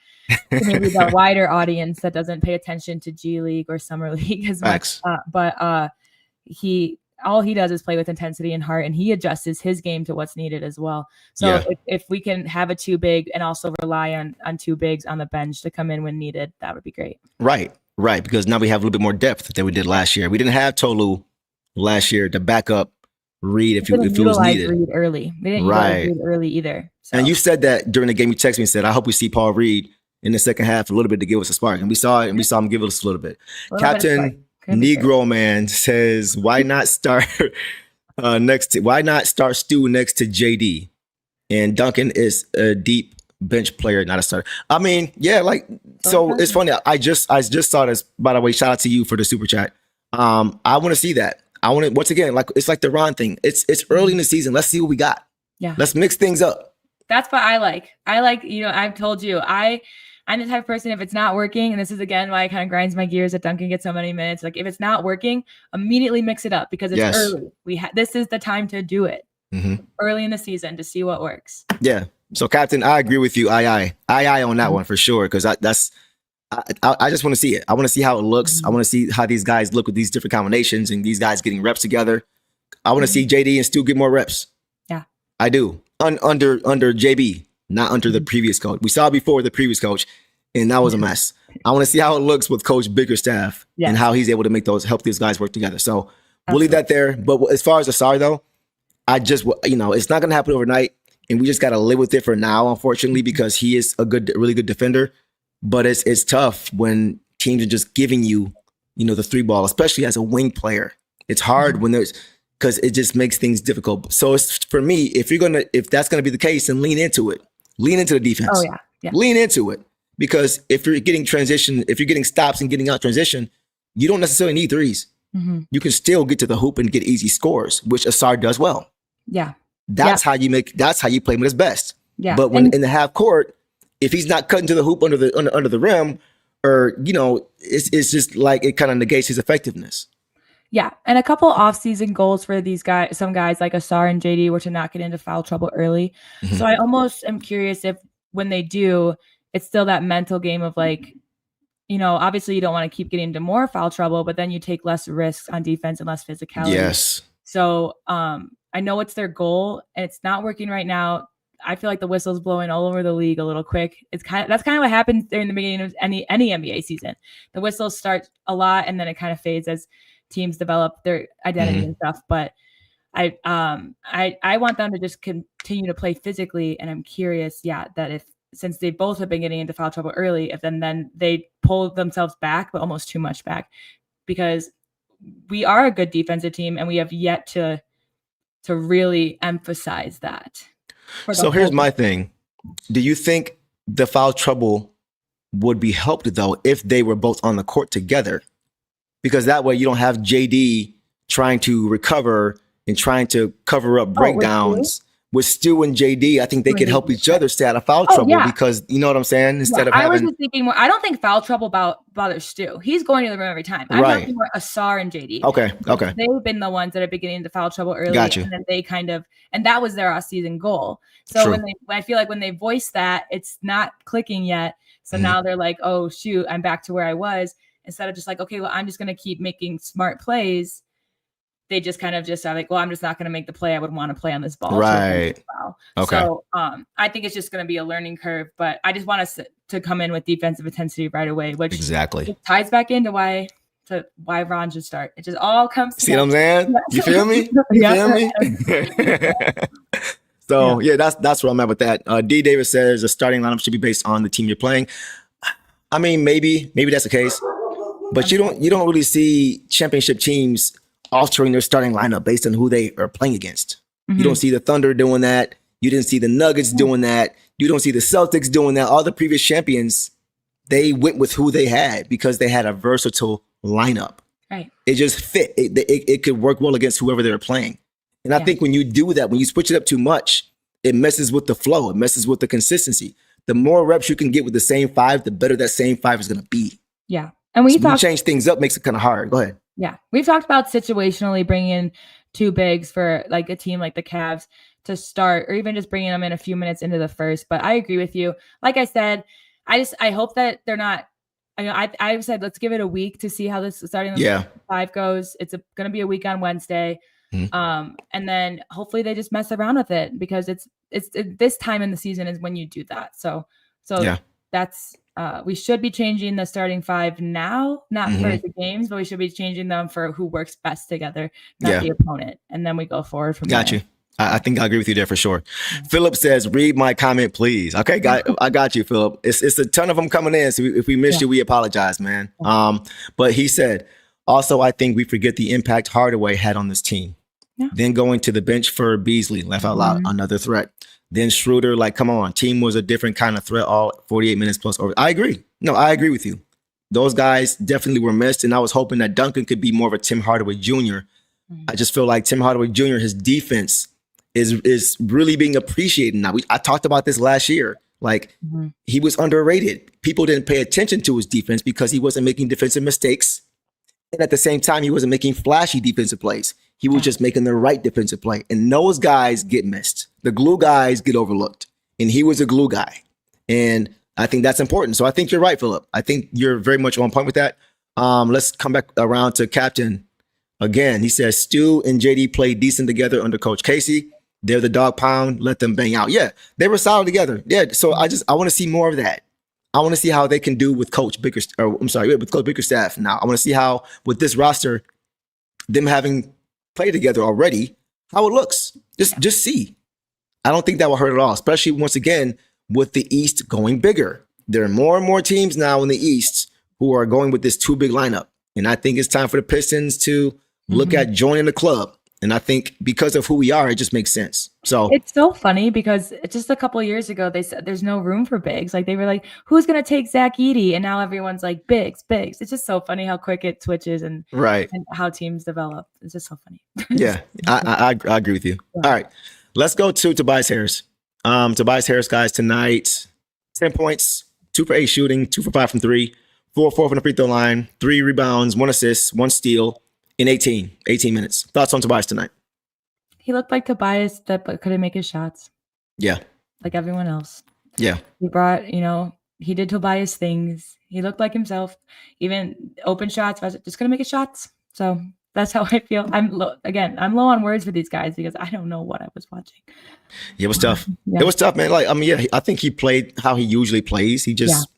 maybe the wider audience that doesn't pay attention to G League or Summer League as much, all he does is play with intensity and heart, and he adjusts his game to what's needed as well. So if we can have a two big and also rely on two bigs on the bench to come in when needed, that would be great. Right, because now we have a little bit more depth than we did last year. We didn't have Tolu last year to back up Reed if it was needed. Reed early. We didn't utilize Reed early either. So. And you said that during the game. You texted me and said, I hope we see Paul Reed in the second half a little bit to give us a spark. And we saw it, and we saw him give us a little bit. Captain Negro Man says, why not start Stu next to JD? And Duncan is a deep bench player, not a starter. I mean, so it's funny. I just saw this, by the way. Shout out to you for the super chat. I want to see that. I want to, once again, it's like the Ron thing. It's early in the season. Let's see what we got. Yeah. Let's mix things up. That's what I like. I've told you, I'm the type of person, if it's not working, and this is again why it kind of grinds my gears that Duncan gets so many minutes. Like if it's not working, immediately mix it up because it's early. This is the time to do it early in the season to see what works. Yeah. So, Captain, I agree with you. I on that one for sure, because I just want to see it. I want to see how it looks. I want to see how these guys look with these different combinations and these guys getting reps together. I want to see JD and Stu get more reps. Yeah, I do. Under JB, not under the previous coach. We saw before the previous coach, and that was a mess. I want to see how it looks with Coach Bickerstaff and how he's able to help these guys work together. So we'll leave that there. But as far as Ausar, though, it's not going to happen overnight. And we just got to live with it for now, unfortunately, because he is a really good defender. But it's tough when teams are just giving you, the three ball, especially as a wing player. It's hard because it just makes things difficult. So it's, for me, if that's going to be the case, then lean into it. Lean into the defense. Oh, yeah. Lean into it. Because if you're getting stops and getting out transition, you don't necessarily need threes. You can still get to the hoop and get easy scores, which Ausar does well. Yeah. That's how you play him at his best. Yeah. But when in the half court, if he's not cutting to the hoop under the rim, or, it's just like it kind of negates his effectiveness. Yeah, and a couple off-season goals for these guys, some guys like Ausar and JD, were to not get into foul trouble early. Mhm. So I almost am curious if when they do, it's still that mental game of like, obviously you don't want to keep getting into more foul trouble, but then you take less risks on defense and less physicality. Yes. So I know it's their goal, and it's not working right now. I feel like the whistle's blowing all over the league a little quick. That's kind of what happens during the beginning of any NBA season. The whistles start a lot, and then it kind of fades as teams develop their identity and stuff. But I want them to just continue to play physically, and I'm curious, that since they both have been getting into foul trouble early, if then they pull themselves back, but almost too much back, because we are a good defensive team, and we have yet to really emphasize that. So here's my thing. Do you think the foul trouble would be helped, though, if they were both on the court together? Because that way you don't have JD trying to recover and trying to cover up breakdowns. With Stu and JD, I think they could help each other stay out of foul trouble, because you know what I'm saying? Instead of I was having, just thinking more. I don't think foul trouble bothers Stu. He's going to the rim every time. I'm talking more Ausar and JD. Okay. They've been the ones that have been getting into foul trouble early. Got you. And then they and that was their off-season goal. So I feel like when they voice that, it's not clicking yet. So now they're like, oh shoot, I'm back to where I was. Instead of just like, okay, well, I'm just going to keep making smart plays. They just kind of just are like, well, I'm just not going to make the play I would want to play on this ball. Right. Okay. So I think it's just going to be a learning curve, but I just want us to come in with defensive intensity right away, which exactly ties back into why Ron should start. It just all comes together. See what I'm saying? You feel me? You feel me? So that's where I'm at with that. D. Davis says the starting lineup should be based on the team you're playing. I mean, maybe that's the case, but you don't really see championship teams altering their starting lineup based on who they are playing against. You don't see the Thunder doing that. You didn't see the Nuggets doing that. You don't see the Celtics doing that. All the previous champions, they went with who they had because they had a versatile lineup. Right. It just fit. It could work well against whoever they were playing. And I think when you do that, when you switch it up too much, it messes with the flow. It messes with the consistency. The more reps you can get with the same five, the better that same five is going to be. Yeah. And when you change things up, makes it kind of hard. Go ahead. Yeah. We've talked about situationally bringing in two bigs for like a team like the Cavs to start, or even just bringing them in a few minutes into the first. But I agree with you. Like I said, I hope that they're not, I said, let's give it a week to see how this starting five goes. It's going to be a week on Wednesday. And then hopefully they just mess around with it, because it's this time in the season is when you do that. So that's, we should be changing the starting five now, not for the games, but we should be changing them for who works best together, not the opponent. And then we go forward from there. Got you. I think I agree with you there for sure. Philip says, read my comment, please. Okay, I got you, Philip. It's a ton of them coming in. So if we missed you, we apologize, man. But he said, also, I think we forget the impact Hardaway had on this team. Yeah. Then going to the bench for Beasley, laugh out loud, another threat. Then Schroeder, like, come on, team was a different kind of threat all 48 minutes plus over. I agree. No, I agree with you. Those guys definitely were missed, and I was hoping that Duncan could be more of a Tim Hardaway Jr. I just feel like Tim Hardaway Jr., his defense is really being appreciated now. I talked about this last year. Like, he was underrated. People didn't pay attention to his defense because he wasn't making defensive mistakes. And at the same time, he wasn't making flashy defensive plays. He was just making the right defensive play. And those guys get missed. The glue guys get overlooked. And he was a glue guy. And I think that's important. So I think you're right, Philip. I think you're very much on point with that. Let's come back around to Captain again. He says, Stu and JD played decent together under Coach Casey. They're the dog pound. Let them bang out. Yeah, they were solid together. Yeah, so I want to see more of that. I want to see how they can do with Coach Bickerstaff now. I want to see how, with this roster, them having played together already, how it looks. Just see. I don't think that will hurt at all, especially once again with the East going bigger. There are more and more teams now in the East who are going with this too big lineup. And I think it's time for the Pistons to look at joining the club. And I think because of who we are, it just makes sense. So it's so funny because just a couple of years ago, they said there's no room for bigs. Like they were like, who's going to take Zach Edey? And now everyone's like, bigs. It's just so funny how quick it switches and how teams develop. It's just so funny. Yeah, I agree with you. Yeah. All right, let's go to Tobias Harris. Tobias Harris, guys, tonight, 10 points, 2 for 8 shooting, 2 for 5 from 3, 4 from the free throw line, 3 rebounds, 1 assist, 1 steal in 18 minutes. Thoughts on Tobias tonight? He looked like Tobias that couldn't make his shots. Yeah. Like everyone else. Yeah. He brought, he did Tobias things. He looked like himself. Even open shots, I was just going to make his shots. So that's how I feel. I'm low on words for these guys because I don't know what I was watching. Yeah, it was tough. Yeah. It was tough, man. Like, I mean, yeah, I think he played how he usually plays. He just,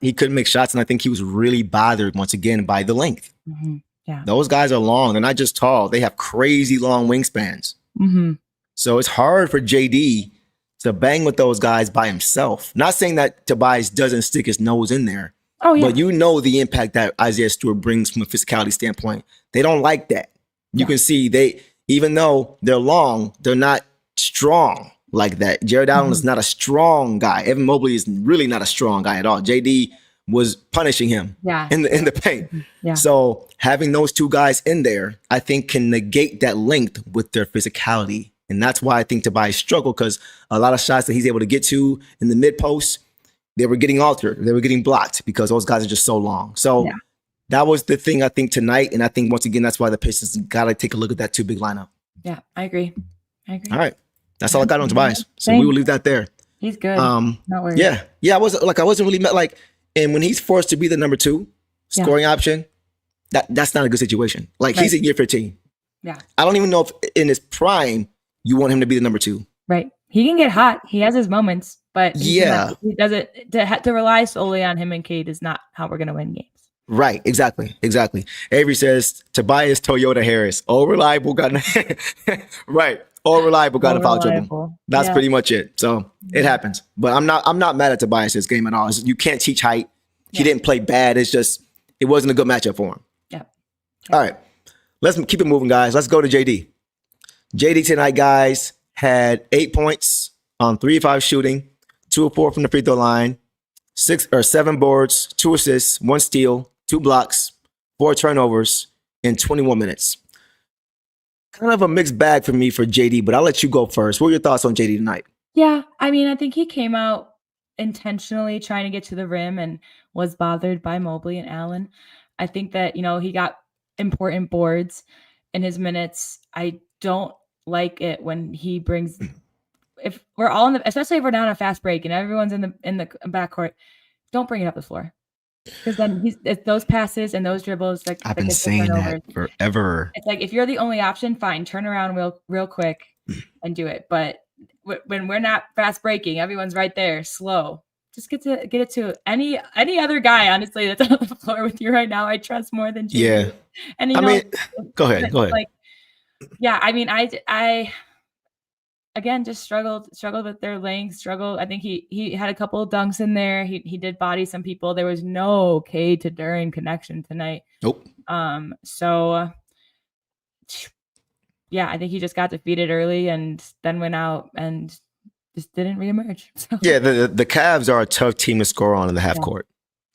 he couldn't make shots. And I think he was really bothered once again by the length. Mm-hmm. Yeah. Those guys are long. They're not just tall. They have crazy long wingspans. Mm-hmm. So it's hard for JD to bang with those guys by himself. Not saying that Tobias doesn't stick his nose in there. Oh, yeah. But you know the impact that Isaiah Stewart brings from a physicality standpoint. They don't like that. You can see even though they're long, they're not strong like that. Jared Allen is not a strong guy. Evan Mobley is really not a strong guy at all. JD was punishing him in the paint. Yeah. So having those two guys in there, I think can negate that length with their physicality. And that's why I think Tobias struggled, because a lot of shots that he's able to get to in the mid post, they were getting altered. They were getting blocked because those guys are just so long. So that was the thing I think tonight. And I think once again, that's why the Pistons got to take a look at that 2 big lineup. Yeah, I agree. All right. That's all I got on Tobias. So we will leave that there. He's good. Not worried. Yeah. I wasn't really like, and when he's forced to be the number 2 scoring option, that's not a good situation. Like he's in year 15. Yeah. I don't even know if in his prime you want him to be the number 2. Right. He can get hot. He has his moments, but he doesn't to rely solely on him and Cade is not how we're going to win games. Right. Exactly. Avery says Tobias Toyota Harris. All reliable got right. All reliable got a foul trouble. That's pretty much it. So it happens. But I'm not mad at Tobias this game at all. You can't teach height. He didn't play bad. It's just it wasn't a good matchup for him. Yeah. All right. Let's keep it moving, guys. Let's go to JD. JD tonight, guys, had 8 points on 3 of 5 shooting, 2 of 4 from the free throw line, 7 boards, 2 assists, 1 steal, 2 blocks, 4 turnovers in 21 minutes. Kind of a mixed bag for me for JD, but I'll let you go first. What are your thoughts on JD tonight? Yeah, I mean, I think he came out intentionally trying to get to the rim and was bothered by Mobley and Allen. I think that, he got important boards in his minutes. I don't like it when he brings, if we're all especially if we're down a fast break and everyone's in the backcourt, don't bring it up the floor. Because then it's those passes and those dribbles. Like I've been saying that forever. It's like if you're the only option, fine, turn around real quick and do it. But when we're not fast breaking, everyone's right there, slow. Just get it to any other guy, honestly, that's on the floor with you right now. I trust more than you. Yeah. And go ahead. Like, yeah, I mean, I again just struggled with their length. I think he had a couple of dunks in there. He did body some people. There was no Cade to Duren connection tonight. Nope. So yeah, I think he just got defeated early and then went out and just didn't reemerge. So. Yeah, the Cavs are a tough team to score on in the half court.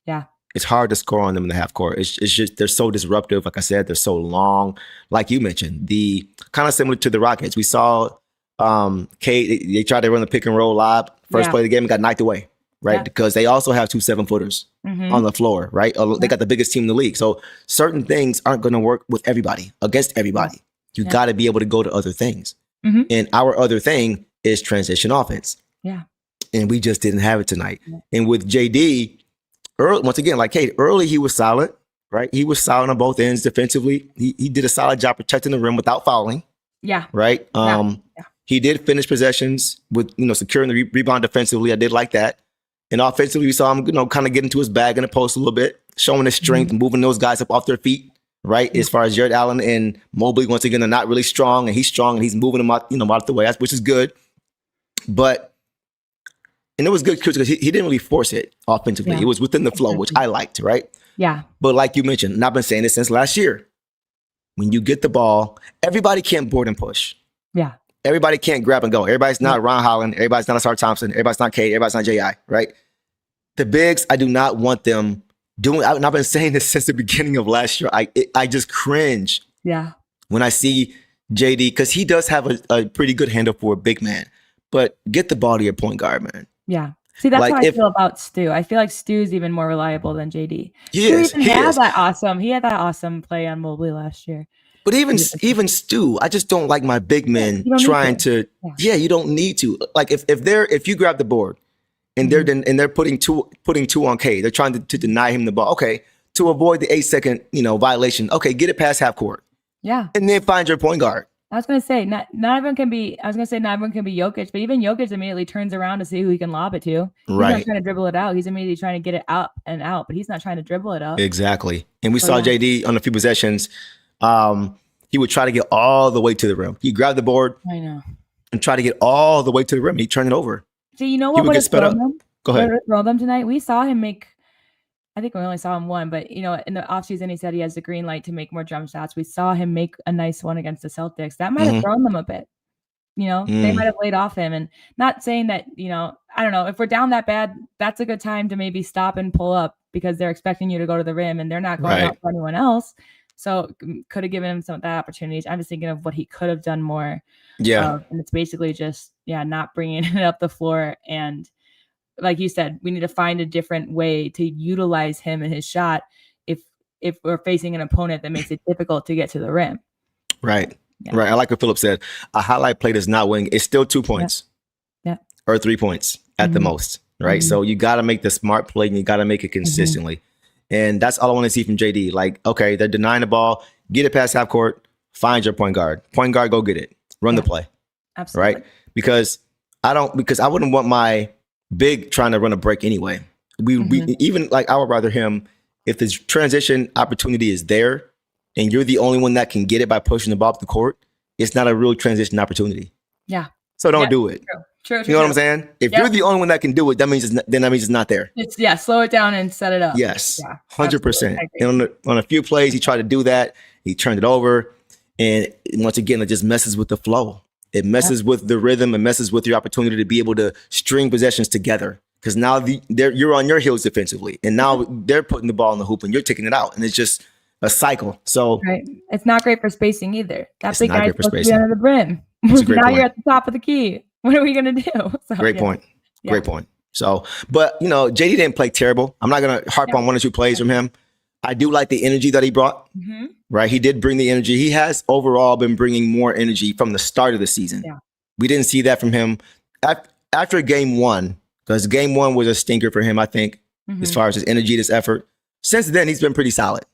Yeah. It's hard to score on them in the half court. It's just they're so disruptive. Like I said, they're so long. Like you mentioned, the kind of similar to the Rockets. We saw Cade, they tried to run the pick and roll lob. First play of the game and got knocked away, right? Yeah. Because they also have 2 7-footers on the floor, right? They got the biggest team in the league. So certain things aren't going to work with everybody, against everybody. You got to be able to go to other things. And our other thing is transition offense. Yeah. And we just didn't have it tonight. Yeah. And with JD, once again, like Cade, early he was solid, right? He was solid on both ends defensively. He did a solid job protecting the rim without fouling. Yeah. Right? He did finish possessions with, securing the rebound defensively. I did like that. And offensively, we saw him, kind of get into his bag in the post a little bit, showing his strength, moving those guys up off their feet, right? As far as Jared Allen and Mobley, once again, they're not really strong, and he's strong, and he's moving them out, out the way, which is good. But, and it was good because he didn't really force it offensively. Yeah. It was within the flow, which I liked, right? Yeah. But like you mentioned, and I've been saying this since last year, when you get the ball, everybody can't board and push. Yeah. Everybody can't grab and go. Everybody's not Ron Holland. Everybody's not Ausar Thompson. Everybody's not Cade. Everybody's not J.I., right? The bigs, I do not want them doing, and I've been saying this since the beginning of last year. I just cringe when I see JD, because he does have a pretty good handle for a big man. But get the ball to your point guard, man. Yeah. See, that's Like how I feel about Stu. I feel like Stu's even more reliable than JD. He is. He had that awesome play on Mobley last year. But even Stu, I just don't like my big men trying to. You don't need to. Like if you grab the board and they're putting two on Cade, they're trying to deny him the ball. Okay, to avoid the 8-second violation. Okay, get it past half court. Yeah, and then find your point guard. I was gonna say not everyone can be. I was gonna say not everyone can be Jokic, but even Jokic immediately turns around to see who he can lob it to. He's not trying to dribble it out. He's immediately trying to get it out and out, but he's not trying to dribble it up. Exactly. And we saw JD on a few possessions. He would try to get all the way to the rim. He grabbed the board. I know. And try to get all the way to the rim. He turned it over. So you know what would have thrown them? Go ahead. Throw them tonight. We saw him make. I think we only saw him one, but in the offseason, he said he has the green light to make more jump shots. We saw him make a nice one against the Celtics. That might have thrown them a bit. They might have laid off him. And not saying that, I don't know, if we're down that bad, that's a good time to maybe stop and pull up because they're expecting you to go to the rim and they're not going out for anyone else. So could have given him some of that opportunities. I'm just thinking of what he could have done more. Yeah. And it's basically just, not bringing it up the floor. And like you said, we need to find a different way to utilize him and his shot if we're facing an opponent that makes it difficult to get to the rim. Right. Yeah. Right. I like what Philip said. A highlight play does not win. It's still 2 points. Yeah. Or 3 points at the most. Right. So you got to make the smart play and you got to make it consistently. And that's all I want to see from JD. Like, okay, they're denying the ball. Get it past half court. Find your point guard. Point guard, go get it. Run the play. Absolutely. Right. Because I wouldn't want my big trying to run a break anyway. We even like I would rather him if the transition opportunity is there and you're the only one that can get it by pushing the ball up the court. It's not a real transition opportunity. Yeah. So don't do it. True. You know what I'm saying? If you're the only one that can do it, that means it's not there. Slow it down and set it up. Yes. 100%. And on a few plays, he tried to do that. He turned it over, and once again, it just messes with the flow. It messes with the rhythm and messes with your opportunity to be able to string possessions together. Because now you're on your heels defensively, and now they're putting the ball in the hoop and you're taking it out, and it's just a cycle. So it's not great for spacing either. That big guy's supposed to be under the brim. That's a great point. You're at the top of the key. What are we gonna do? So, Great point. Great point. So, but JD didn't play terrible. I'm not gonna harp on 1 or 2 plays from him. I do like the energy that he brought. Right, he did bring the energy. He has overall been bringing more energy from the start of the season. Yeah. We didn't see that from him after game 1, because game 1 was a stinker for him, I think, as far as his energy, his effort. Since then, he's been pretty solid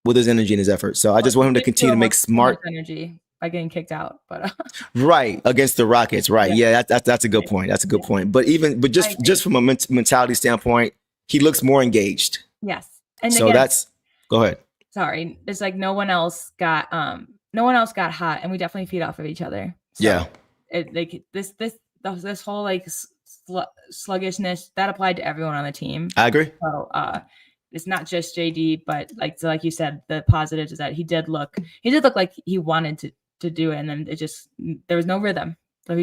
with his energy and his effort. So I just want him to continue to make smart energy by getting kicked out. But right, against the Rockets. Right. Yeah, that's a good point. That's a good point. But just from a mentality standpoint, he looks more engaged. Yes. And so again, go ahead. Sorry. It's like no one else got hot, and we definitely feed off of each other. So this whole like sluggishness that applied to everyone on the team. I agree. So it's not just JD, but like you said, the positives is that he did look like he wanted to do it, and then there was no rhythm. So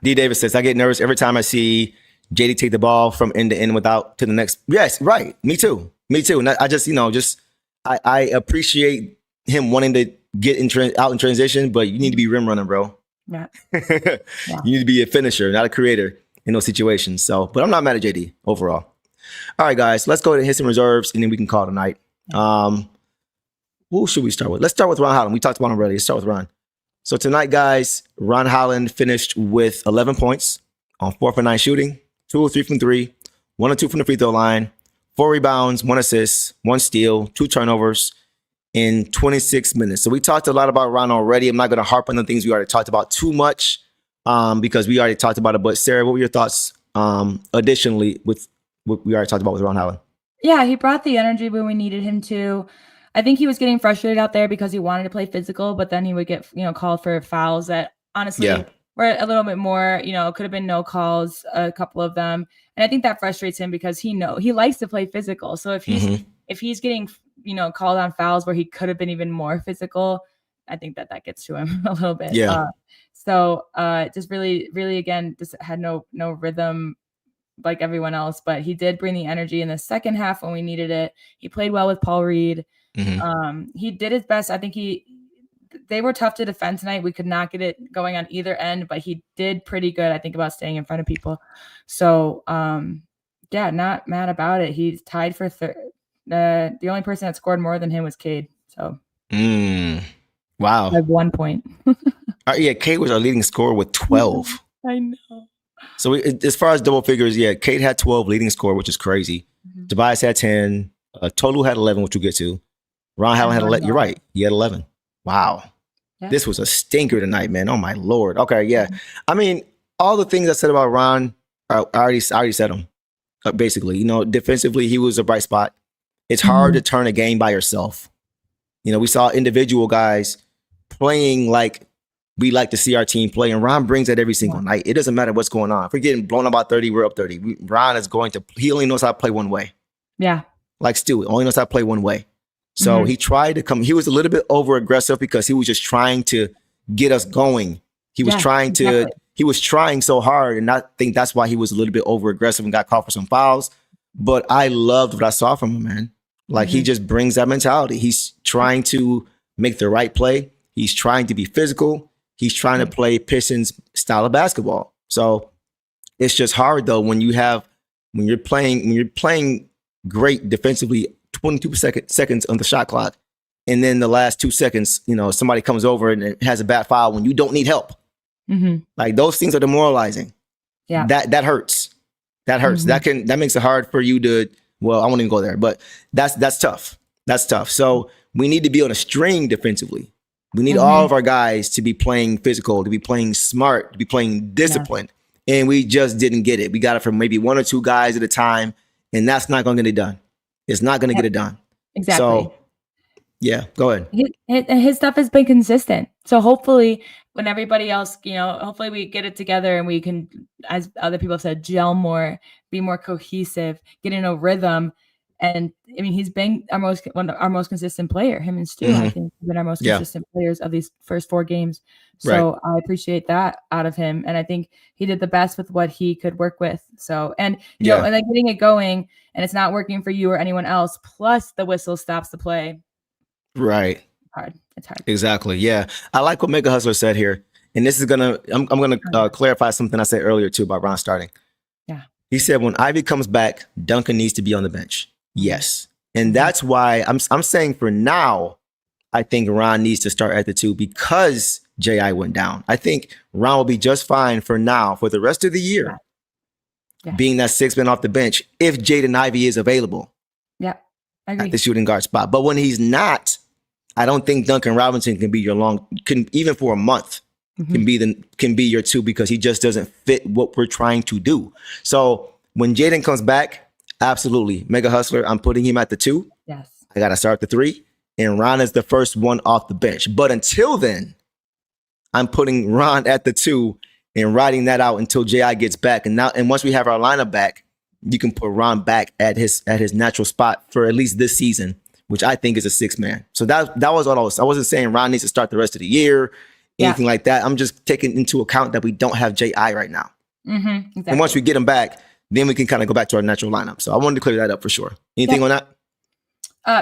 D. Davis says, I get nervous every time I see JD take the ball from end to end without to the next. Yes, right. Me too. And I just I appreciate him wanting to get out in transition, but you need to be rim running, bro. Yeah. You need to be a finisher, not a creator in those situations. So, but I'm not mad at JD overall. All right, guys, let's go ahead and hit some reserves, and then we can call it a night. Who should we start with? Let's start with Ron Holland. We talked about him already. Let's start with Ron. So tonight, guys, Ron Holland finished with 11 points on 4 for 9 shooting, 2 of 3 from 3, 1 of 2 from the free throw line, 4 rebounds, 1 assist, 1 steal, 2 turnovers in 26 minutes. So we talked a lot about Ron already. I'm not going to harp on the things we already talked about too much because we already talked about it. But Sarah, what were your thoughts additionally with what we already talked about with Ron Holland? Yeah, he brought the energy when we needed him to. I think he was getting frustrated out there because he wanted to play physical, but then he would get, called for fouls that honestly were a little bit more, could have been no calls, a couple of them. And I think that frustrates him because he likes to play physical. So if he's getting, called on fouls where he could have been even more physical, I think that gets to him a little bit. Yeah. So just really, really, again, just had no rhythm like everyone else, but he did bring the energy in the second half when we needed it. He played well with Paul Reed. He did his best. I think they were tough to defend tonight. We could not get it going on either end, but he did pretty good, I think, about staying in front of people. So, yeah, not mad about it. He's tied for third. The only person that scored more than him was Cade. So, wow. I have 1 point. Yeah, Cade was our leading scorer with 12. I know. So as far as double figures, yeah, Cade had 12 leading score, which is crazy. Tobias had 10. Tolu had 11, which we'll get to. Ron Holland had 11. You're right. He had 11. Wow. Yeah. This was a stinker tonight, man. Oh, my Lord. Okay, yeah. I mean, all the things I said about Ron, I already said them, basically. You know, defensively, he was a bright spot. It's hard to turn a game by yourself. You know, we saw individual guys playing like we like to see our team play, and Ron brings that every single night. It doesn't matter what's going on. If we're getting blown up by 30, we're up 30. Ron is he only knows how to play one way. Yeah. Like Stewart, only knows how to play one way. So he tried to come. He was a little bit over aggressive because he was just trying to get us going. He was he was trying so hard. And I think that's why he was a little bit over aggressive and got caught for some fouls. But I loved what I saw from him, man. Like he just brings that mentality. He's trying to make the right play. He's trying to be physical. He's trying to play Pistons style of basketball. So it's just hard though when you're playing great defensively, 22 seconds on the shot clock, and then the last 2 seconds, you know, somebody comes over and it has a bad foul when you don't need help. Like those things are demoralizing. Yeah, that hurts. That hurts. That makes it hard for you to. Well, I won't even go there, but that's tough. That's tough. So we need to be on a string defensively. We need all of our guys to be playing physical, to be playing smart, to be playing disciplined. Yeah. And we just didn't get it. We got it from maybe 1 or 2 guys at a time, and that's not going to get it done. It's not going to get it done. Exactly. So, yeah, go ahead. His stuff has been consistent. So hopefully when everybody else, you know, hopefully we get it together and we can, as other people have said, gel more, be more cohesive, get in a rhythm. And I mean, he's been our most consistent player. Him and Stu, I think, have been our most consistent players of these first 4 games. So I appreciate that out of him, and I think he did the best with what he could work with. So and you know, and like getting it going, and it's not working for you or anyone else. Plus, the whistle stops the play. Right. It's hard. Exactly. Yeah, I like what Mega Hustler said here, and this is I'm gonna clarify something I said earlier too about Ron starting. Yeah. He said when Ivy comes back, Duncan needs to be on the bench. Yes. And that's why I'm saying for now, I think Ron needs to start at the 2 because J.I. went down. I think Ron will be just fine for now, for the rest of the year, being that 6th man off the bench if Jaden Ivey is available. Yeah, I agree. At the shooting guard spot. But when he's not, I don't think Duncan Robinson can be even for a month, can be your 2 because he just doesn't fit what we're trying to do. So when Jaden comes back, absolutely. Mega Hustler, I'm putting him at the 2. Yes. I got to start the 3. And Ron is the first one off the bench. But until then, I'm putting Ron at the 2 and riding that out until J.I. gets back. And once we have our lineup back, you can put Ron back at his natural spot for at least this season, which I think is a 6th man. So that was all I wasn't saying Ron needs to start the rest of the year, anything like that. I'm just taking into account that we don't have J.I. right now. Exactly. And once we get him back, then we can kind of go back to our natural lineup. So I wanted to clear that up for sure. Anything on that?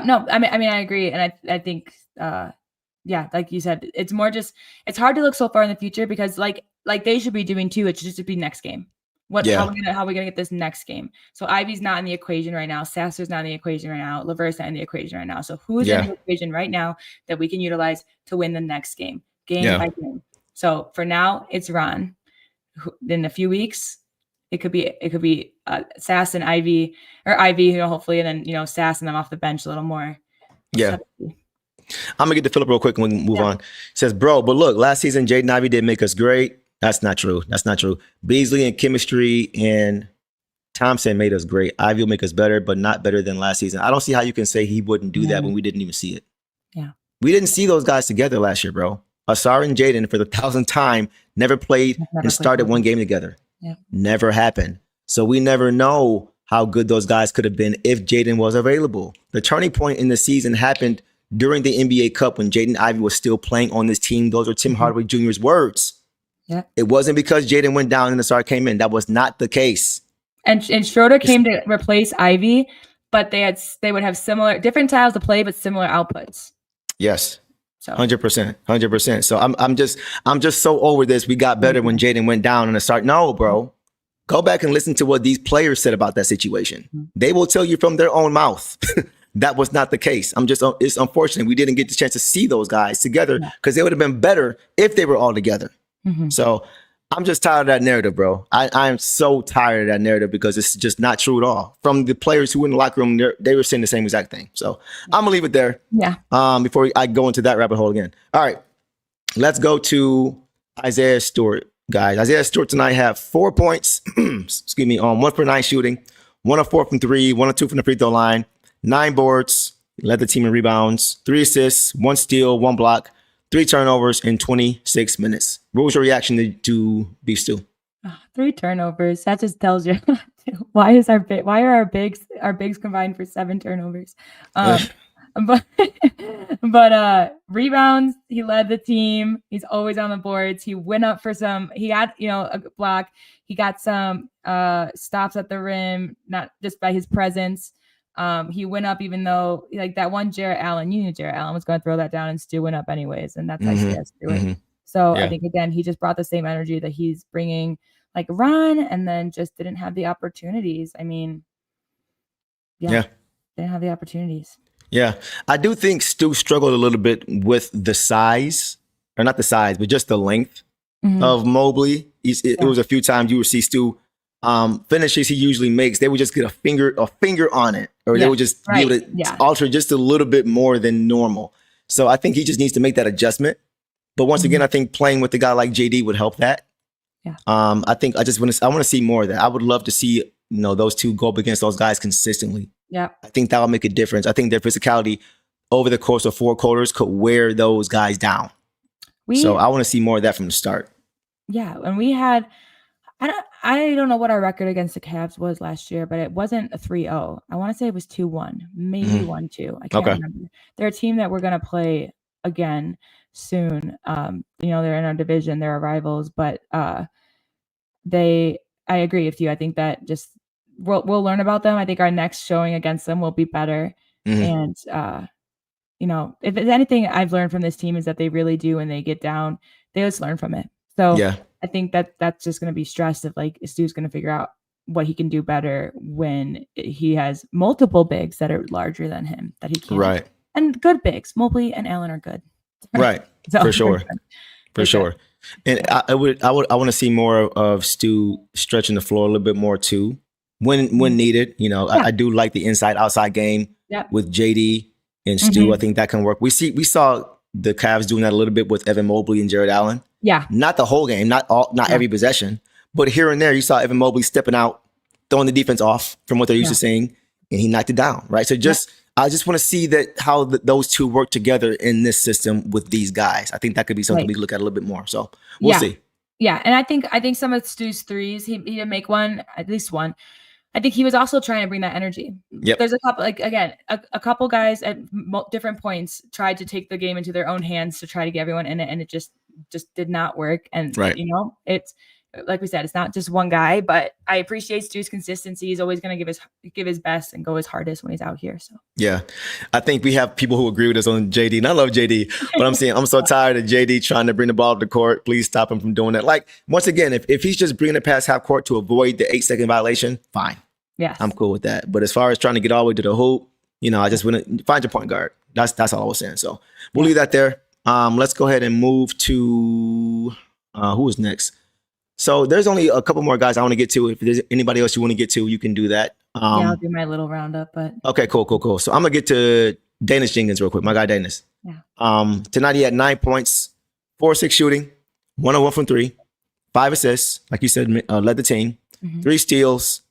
No, I mean, I agree. And I think, like you said, it's more just, it's hard to look so far in the future because like they should be doing too. It should just be next game. How are we going to get this next game? So Ivy's not in the equation right now. Sasser's not in the equation right now. Levert's not in the equation right now. So who's in the equation right now that we can utilize to win the next game by game? So for now, it's Ron. In a few weeks, it could be Sass and Ivy, or Ivy, you know, hopefully, and then, you know, Sass and them off the bench a little more. Yeah. I'm going to get to Philip real quick and we can move on. He says, bro, but look, last season, Jaden Ivey didn't make us great. That's not true. That's not true. Beasley and chemistry and Thompson made us great. Ivy will make us better, but not better than last season. I don't see how you can say he wouldn't do that when we didn't even see it. Yeah. We didn't see those guys together last year, bro. Ausar and Jaden, for the 1,000th time, never played and started one game together. Yeah. Never happened. So we never know how good those guys could have been if Jaden was available. The turning point in the season happened during the NBA Cup when Jaden Ivey was still playing on this team. Those are Tim Hardaway Jr.'s words. Yeah. It wasn't because Jaden went down and Ausar came in. That was not the case. And Schroeder came to replace Ivy, but they would have different styles to play, but similar outputs. Yes. So 100%. So I'm just so over this. We got better when Jaden went down in the start. No, bro. Go back and listen to what these players said about that situation. They will tell you from their own mouth that was not the case. It's unfortunate we didn't get the chance to see those guys together because they would have been better if they were all together. So I'm just tired of that narrative, bro. I am so tired of that narrative because it's just not true at all. From the players who were in the locker room, they were saying the same exact thing. So I'm gonna leave it there. Yeah. Before I go into that rabbit hole again. All right, let's go to Isaiah Stewart, guys. Isaiah Stewart tonight had 4 points. Excuse me, on 1 for 9 shooting, 1 of 4 from 3, 1 of 2 from the free throw line, 9 boards, led the team in rebounds, 3 assists, 1 steal, 1 block, 3 turnovers in 26 minutes. What was your reaction to Beef Stew? 3 turnovers. That just tells you why are our bigs combined for 7 turnovers. But rebounds, he led the team. He's always on the boards. He went up for some. He had a block. He got some stops at the rim, not just by his presence. He went up even though like that one Jarrett Allen, you knew Jarrett Allen was going to throw that down and Stu went up anyways. And that's Isaiah Stewart. So I think, again, he just brought the same energy that he's bringing, like run, and then just didn't have the opportunities. I mean, didn't have the opportunities. Yeah. I do think Stu struggled a little bit with the size, or not the size, but just the length of Mobley. It was a few times you would see Stu finishes he usually makes, they would just get a finger on it, or they would just be able to alter just a little bit more than normal. So I think he just needs to make that adjustment. But once again, I think playing with a guy like JD would help that. Yeah. I think I want to see more of that. I would love to see those two go up against those guys consistently. Yeah. I think that would make a difference. I think their physicality over the course of 4 quarters could wear those guys down. So I want to see more of that from the start. Yeah, and we had I don't know what our record against the Cavs was last year, but it wasn't a 3-0. I want to say it was 2-1, maybe 1-2. I can't remember. They're a team that we're going to play again soon. They're in our division, they're our rivals, but I agree with you. I think that just we'll learn about them. I think our next showing against them will be better. And if there's anything I've learned from this team is that they really do, when they get down, they just learn from it. So I think that's just going to be stressed of like Stu's going to figure out what he can do better when he has multiple bigs that are larger than him that he can. Right. And good bigs. Mobley and Allen are good. Right. So, for sure. For sure. And I want to see more of Stu stretching the floor a little bit more too when needed. I do like the inside outside game with JD and Stu. I think that can work. We saw the Cavs doing that a little bit with Evan Mobley and Jared Allen. Yeah. Not the whole game, not every possession, but here and there you saw Evan Mobley stepping out, throwing the defense off from what they're used to seeing, and he knocked it down, right? So I just want to see how those two work together in this system with these guys. I think that could be something we look at a little bit more. So we'll see. Yeah, and I think some of Stu's threes, he didn't make one, at least one. I think he was also trying to bring that energy. Yep. There's a couple, a couple guys at different points tried to take the game into their own hands to try to get everyone in it, and it just did not work. And it's like we said, it's not just one guy, but I appreciate Stu's consistency. He's always going to give his best and go his hardest when he's out here. So yeah, I think we have people who agree with us on JD, and I love JD, but I'm saying I'm so tired of JD trying to bring the ball to the court. Please stop him from doing that. Like once again, if he's just bringing it past half court to avoid the 8-second violation, fine. Yeah, I'm cool with that. But as far as trying to get all the way to the hoop, I just want to find your point guard. That's all I was saying. So we'll leave that there. Let's go ahead and move to who is next. So there's only a couple more guys I want to get to. If there's anybody else you want to get to, you can do that. I'll do my little roundup. But okay, cool. So I'm gonna get to Daniss Jenkins real quick. My guy Daniss. Yeah. Tonight he had 9 points, 4-6 shooting, 1 of 1 from 3, 5 assists. Like you said, led the team. 3 steals,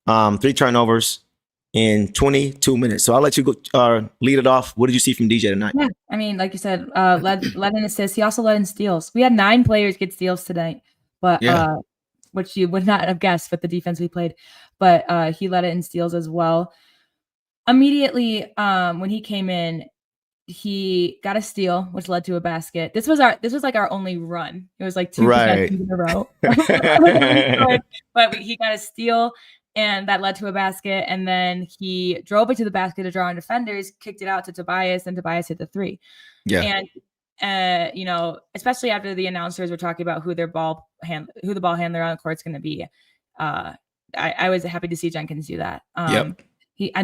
3 turnovers in 22 minutes. So I'll let you go lead it off. What did you see from DJ tonight? Yeah, I mean, like you said, led in assists. He also led in steals. We had 9 players get steals tonight. But which you would not have guessed with the defense we played. But he led it in steals as well. Immediately, when he came in, he got a steal, which led to a basket. This was like our only run. It was like 2 possessions in a row. But he got a steal, and that led to a basket. And then he drove it to the basket to draw on defenders, kicked it out to Tobias, and Tobias hit the 3. Yeah. And you know, especially after the announcers were talking about who the ball handler on the court is going to be. I was happy to see Jenkins do that. I'm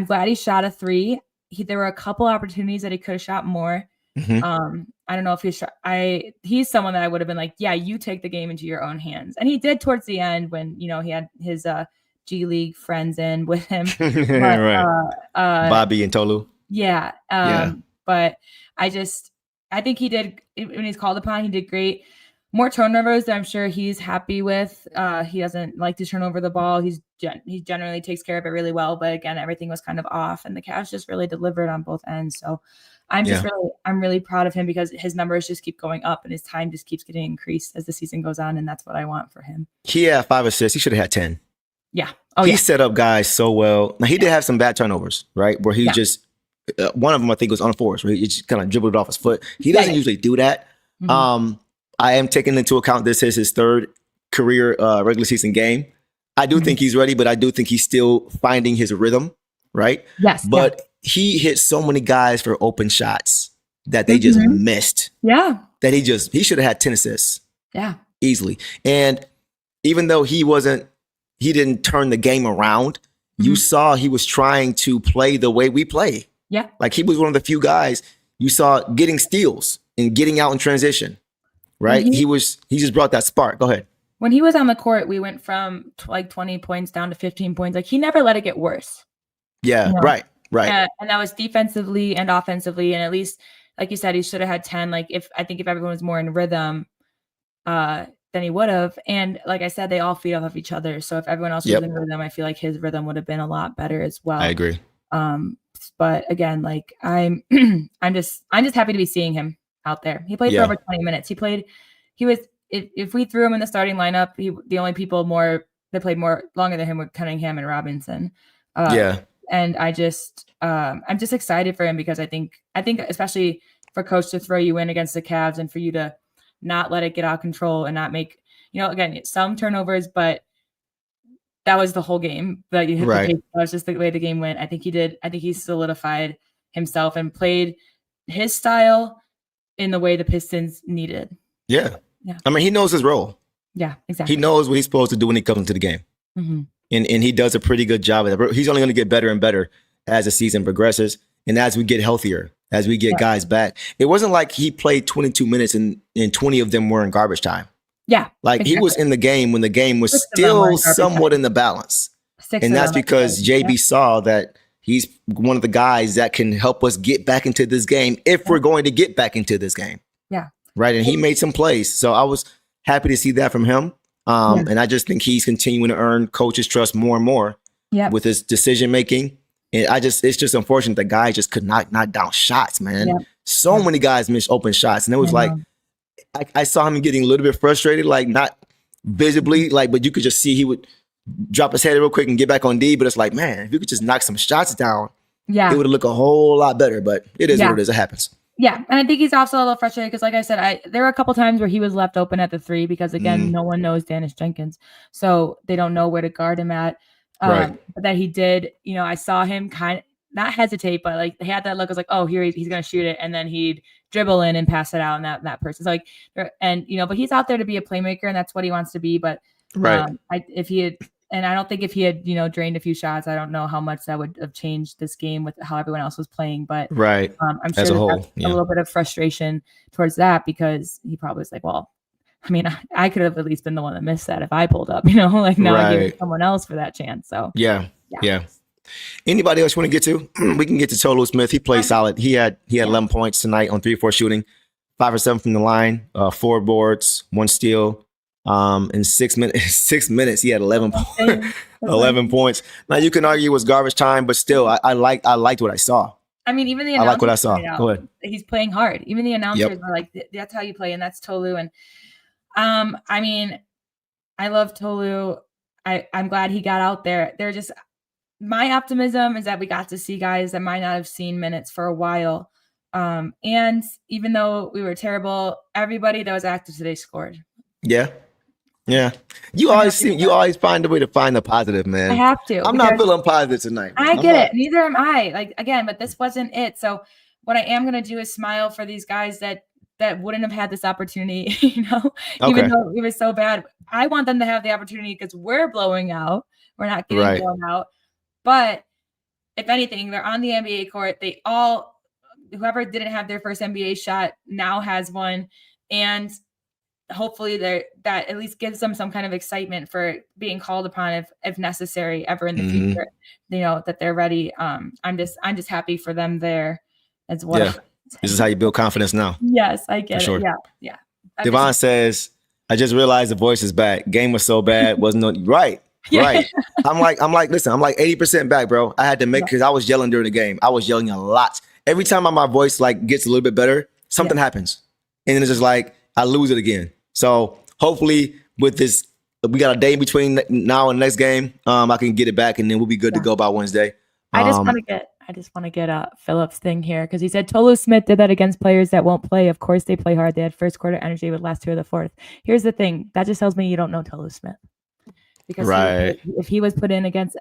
glad he shot a 3. There were a couple opportunities that he could have shot more. I don't know if he's someone that I would have been like, yeah, you take the game into your own hands. And he did towards the end when, you know, he had his G League friends in with him. But, Bobby and Tolu. Yeah. But I think he did, when he's called upon, he did great. More turnovers that I'm sure he's happy with. He doesn't like to turn over the ball. He generally takes care of it really well. But again, everything was kind of off, and the Cavs just really delivered on both ends. So I'm really proud of him because his numbers just keep going up and his time just keeps getting increased as the season goes on, and that's what I want for him. He had 5 assists. He should have had 10. Yeah. He set up guys so well. Now he did have some bad turnovers, right? Where he just one of them I think was unforced, where he just kind of dribbled it off his foot. He doesn't usually do that. I am taking into account this is his 3rd career regular season game. I do think he's ready, but I do think he's still finding his rhythm, right? Yes. But he hit so many guys for open shots that they just missed. Yeah. That he should have had 10 assists. Yeah. Easily. And even though he didn't turn the game around, you saw he was trying to play the way we play. Yeah. Like he was one of the few guys you saw getting steals and getting out in transition. Right. He just brought that spark. Go ahead. When he was on the court, we went from like 20 points down to 15 points. Like he never let it get worse. Yeah. You know? Right. And that was defensively and offensively. And at least, like you said, he should have had 10. Like if everyone was more in rhythm, then he would have. And like I said, they all feed off of each other. So if everyone else was in rhythm, I feel like his rhythm would have been a lot better as well. I agree. But again, like I'm just happy to be seeing him out there. He played for over 20 minutes. If we threw him in the starting lineup, the only people that played longer than him were Cunningham and Robinson. And I'm just excited for him because I think especially for coach to throw you in against the Cavs and for you to not let it get out of control and not make, you know, again, some turnovers, but that was the whole game that you hit the pace. That was just the way the game went. I think he solidified himself and played his style in the way the Pistons needed. Yeah. I mean, he knows his role. Yeah, exactly. He knows what he's supposed to do when he comes into the game. And he does a pretty good job of that. He's only going to get better and better as the season progresses and as we get healthier, as we get guys back. It wasn't like he played 22 minutes and 20 of them were in garbage time. Yeah. Like he was in the game when the game was still somewhat in the balance. And that's because JB saw that he's one of the guys that can help us get back into this game if we're going to get back into this game. Yeah. Right. And he made some plays. So I was happy to see that from him. And I just think he's continuing to earn coach's trust more and more with his decision making. And it's just unfortunate that guy just could not knock down shots, man. So many guys missed open shots. And it was like, I saw him getting a little bit frustrated, like not visibly, like, but you could just see he would drop his head real quick and get back on D. But it's like, man, if you could just knock some shots down, it would look a whole lot better. But it is what it is. It happens. Yeah. And I think he's also a little frustrated because, like I said, there were a couple times where he was left open at the 3 because, again, no one knows Daniss Jenkins. So they don't know where to guard him at. But that he did, you know, I saw him kind of not hesitate, but like he had that look. I was like, oh, here he's going to shoot it. And then he'd dribble in and pass it out. And that person's like, and, you know, but he's out there to be a playmaker and that's what he wants to be. But I don't think if he had, you know, drained a few shots, I don't know how much that would have changed this game with how everyone else was playing. But I'm sure there's a little bit of frustration towards that because he probably was like, well, I mean, I could have at least been the one that missed that if I pulled up, you know, like now I give someone else for that chance. So yeah. Anybody else you want to get to? We can get to Tolu Smith. He played solid. He had 11 points tonight on 3-4 shooting, 5 or 7 from the line, 4 boards, 1 steal. In 6 minutes, he had 11 points. Now you can argue it was garbage time, but still, I liked what I saw. I mean, even the announcers, I like what I saw. Go ahead. He's playing hard. Even the announcers were like, "That's how you play," and that's Tolu. And I mean, I love Tolu. I'm glad he got out there. They're just my optimism is that we got to see guys that might not have seen minutes for a while. And even though we were terrible, everybody that was active today scored. Yeah. You always find a way to find the positive, man. I have to. I'm not feeling positive tonight. I get it. Neither am I. Like, again, but this wasn't it. So what I am going to do is smile for these guys that that wouldn't have had this opportunity, even Okay. though it was so bad. I want them to have the opportunity because we're blowing out. We're not getting Right. blown out. But if anything, they're on the NBA court. Whoever didn't have their first NBA shot now has one. And hopefully that at least gives them some kind of excitement for being called upon if necessary ever in the future, that they're ready. I'm just happy for them there as well. Yeah. This is how you build confidence now. Yes, I get sure. it. Yeah. Devon says, I just realized the voice is back. Game was so bad. Wasn't no right. Yeah. Right. I'm like, listen, I'm like 80% back, bro. I had to make, because I was yelling during the game. I was yelling a lot. Every time my voice like gets a little bit better, something happens. And then it's just like, I lose it again. So hopefully with this, we got a day between now and the next game. I can get it back and then we'll be good to go by Wednesday. I just want to get Phillips thing here because he said Tolu Smith did that against players that won't play. Of course they play hard. They had first quarter energy with last two of the fourth. Here's the thing. That just tells me you don't know Tolu Smith. Because if he was put in against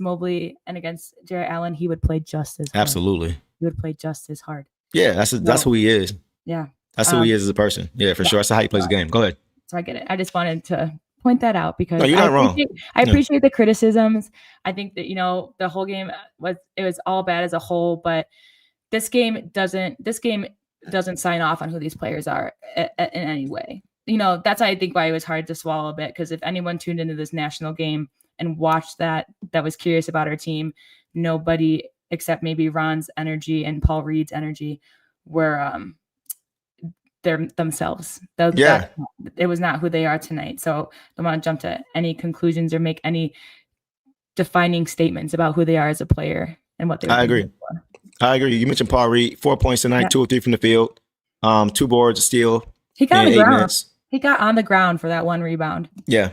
Mobley and against Jarrett Allen, he would play just as hard. Absolutely. He would play just as hard. Yeah, that's who he is. Yeah. That's who he is as a person. Yeah, for sure. That's how he plays the game. Go ahead. So I get it. I just wanted to point that out because you're not wrong. I appreciate the criticisms. I think that, the whole game was all bad as a whole, but this game doesn't sign off on who these players are in any way. That's I think why it was hard to swallow a bit, because if anyone tuned into this national game and watched that was curious about our team, nobody except maybe Ron's energy and Paul Reed's energy were they're themselves. It was not who they are tonight. So I don't want to jump to any conclusions or make any defining statements about who they are as a player and what they're I agree. You mentioned Paul Reed, 4 points tonight, 2 or 3 from the field, 2 boards, a steal. He got on the 8 ground. minutes. He got on the ground for that one rebound. Yeah.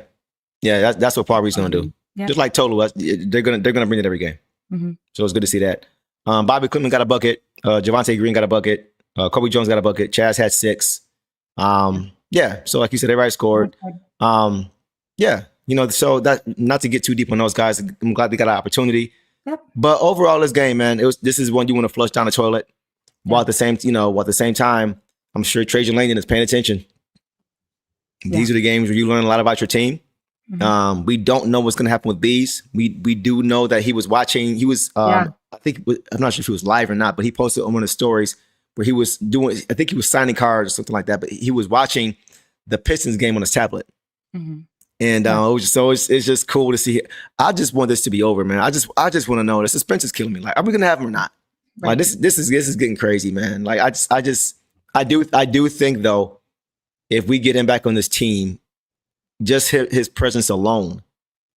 That's what Paul Reed's gonna do. Yeah. Just like Tolu, they're gonna bring it every game. Mm-hmm. So it's good to see that. Bobby Clement got a bucket. Javonte Green got a bucket. Kobe Jones got a bucket. Chaz had 6. So like you said, everybody scored. So that, not to get too deep on those guys, I'm glad they got an opportunity. Yep. But overall, this game, man, this is one you want to flush down the toilet. While at the same time, I'm sure Trajan Langdon is paying attention. These are the games where you learn a lot about your team. Mm-hmm. We don't know what's going to happen with Bees. We do know that he was watching. He was, I think, I'm not sure if he was live or not, but he posted on one of the stories where he was I think he was signing cards or something like that, but he was watching the Pistons game on his tablet. Mm-hmm. And it's just cool to see. I just want this to be over, man. I just want to know, the suspense is killing me. Like, are we going to have him or not? Right. Like, this is getting crazy, man. Like, I do think though, if we get him back on this team, just his presence alone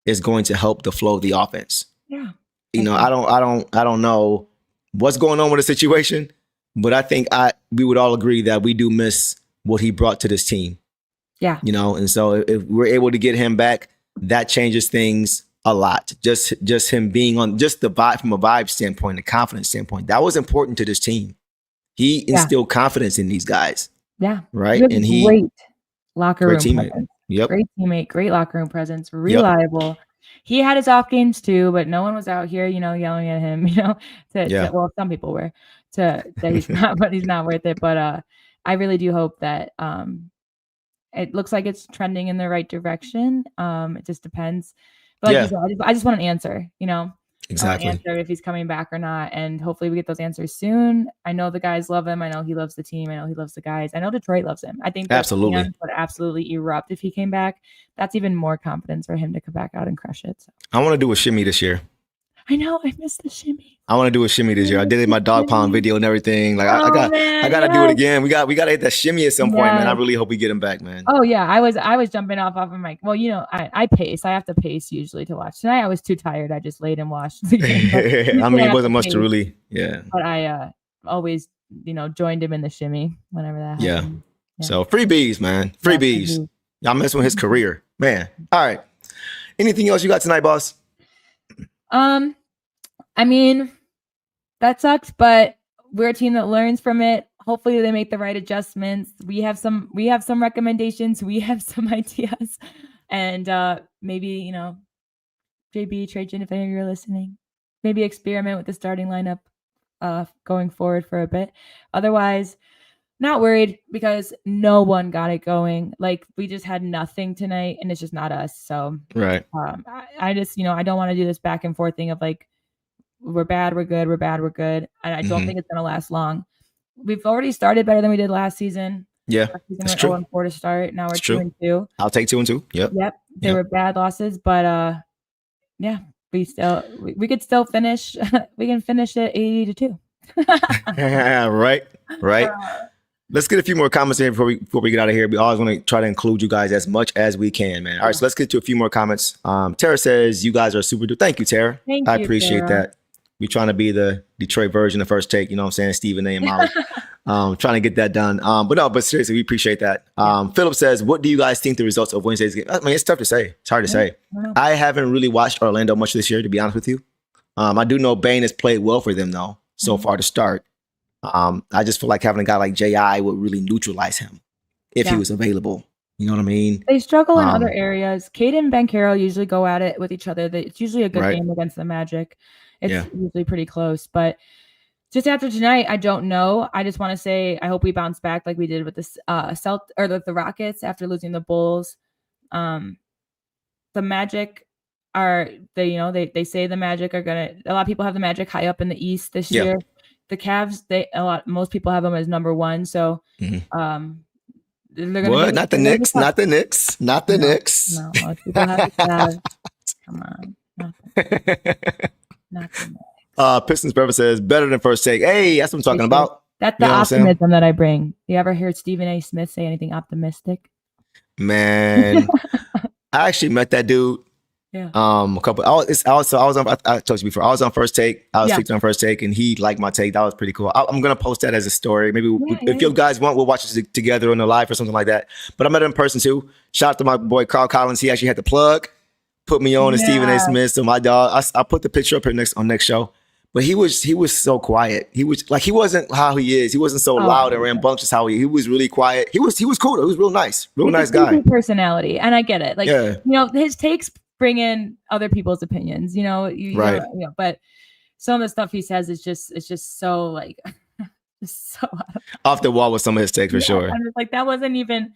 is going to help the flow of the offense. Yeah. I don't know what's going on with the situation, but I think we would all agree that we do miss what he brought to this team. Yeah. And so if we're able to get him back, that changes things a lot. Just him being on just the vibe, from a vibe standpoint, a confidence standpoint, that was important to this team. He instilled confidence in these guys. Yeah. Right. And great locker room teammate. Presence. Yep. Great teammate, great locker room presence, reliable. Yep. He had his off games too, but no one was out here, yelling at him, well, some people were that he's not, but he's not worth it. But I really do hope that it looks like it's trending in the right direction. It just depends. But like you said, I just want an answer, Exactly. Answer if he's coming back or not. And hopefully we get those answers soon. I know the guys love him. I know he loves the team. I know he loves the guys. I know Detroit loves him. I think absolutely would absolutely erupt if he came back. That's even more confidence for him to come back out and crush it. So. I want to do a shimmy this year. I know. I missed the shimmy. I want to do a shimmy this year. I did it in my dog pound video and everything. Like I got to do it again. We got to hit that shimmy at some point, man. I really hope we get him back, man. Oh yeah, I was jumping off of my. Well, I pace. I have to pace usually to watch. Tonight I was too tired. I just laid and watched the game. I mean, it wasn't much to really. Yeah. But I always joined him in the shimmy whenever that happened. Yeah. So free Bees, man. Free Bees. Y'all messing with his career, man. All right. Anything else you got tonight, boss? I mean, that sucks, but we're a team that learns from it. Hopefully they make the right adjustments. We have some recommendations. We have some ideas, and maybe, JB, Trajan, if any of you are listening, maybe experiment with the starting lineup going forward for a bit. Otherwise, Not worried because no one got it going. Like we just had nothing tonight, and it's just not us. So right. I just I don't want to do this back and forth thing of like we're bad, we're good, we're bad, we're good, and I don't think it's gonna last long. We've already started better than we did last season. Yeah, that's true. 0-4 to start. Now we're 2-2. I'll take 2-2. Yep. They were bad losses, but yeah, we could still finish. We can finish it 80-2. Right. Let's get a few more comments in before we get out of here. We always want to try to include you guys as much as we can, man. All right, so let's get to a few more comments. Tara says, you guys are super duper. Thank you, Tara. Thank I you, appreciate Tara. that. We're trying to be the Detroit version of First Take, you know what I'm saying? Stephen A. and Molly. Trying to get that done. But seriously, we appreciate that. Philip says, what do you guys think the results of Wednesday's game? I mean, it's tough to say. It's hard to say. I haven't really watched Orlando much this year, to be honest with you. I do know Bane has played well for them, though, so far to start. I just feel like having a guy like J.I. would really neutralize him if he was available. You know what I mean? They struggle in other areas. Cade and Banchero usually go at it with each other. It's usually a good game against the Magic. It's usually pretty close. But just after tonight, I don't know. I just want to say I hope we bounce back like we did with the Rockets after losing the Bulls. The Magic are they say the Magic are gonna. A lot of people have the Magic high up in the East this year. The Cavs, most people have them as number one. So, they're gonna what? Not the Knicks. Not the Knicks. Not the Knicks. No, most people have the Cavs. Come on, not the Knicks. Pistons Brother says better than First Take. Hey, that's what I'm talking about. That's the optimism that I bring. You ever hear Stephen A. Smith say anything optimistic? Man, I actually met that dude. Yeah. A couple. I told you before. I was on First Take. I was featured on First Take, and he liked my take. That was pretty cool. I'm gonna post that as a story. Maybe if you guys want, we'll watch it together on the live or something like that. But I met him in person too. Shout out to my boy Carl Collins. He actually had the plug, put me on, and Stephen A. Smith. So my dog. I put the picture up here next show. But he was so quiet. He wasn't how he is. He wasn't so loud and rambunctious. He was really quiet. He was cool. He was real nice, nice guy. Personality, and I get it. Like his takes bring in other people's opinions, but some of the stuff he says is just so like so off the wall with some of his takes for sure. I'm just like that wasn't even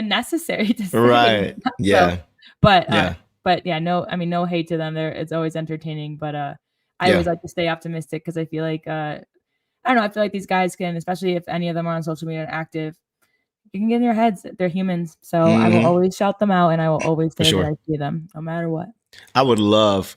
necessary to say. Right. Yeah. So, but no hate to them. It's always entertaining, but I always like to stay optimistic because I feel like I don't know, I feel like these guys can, especially if any of them are on social media and active, you can get in your heads. They're humans. So I will always shout them out and I will always say that I see them no matter what. I would love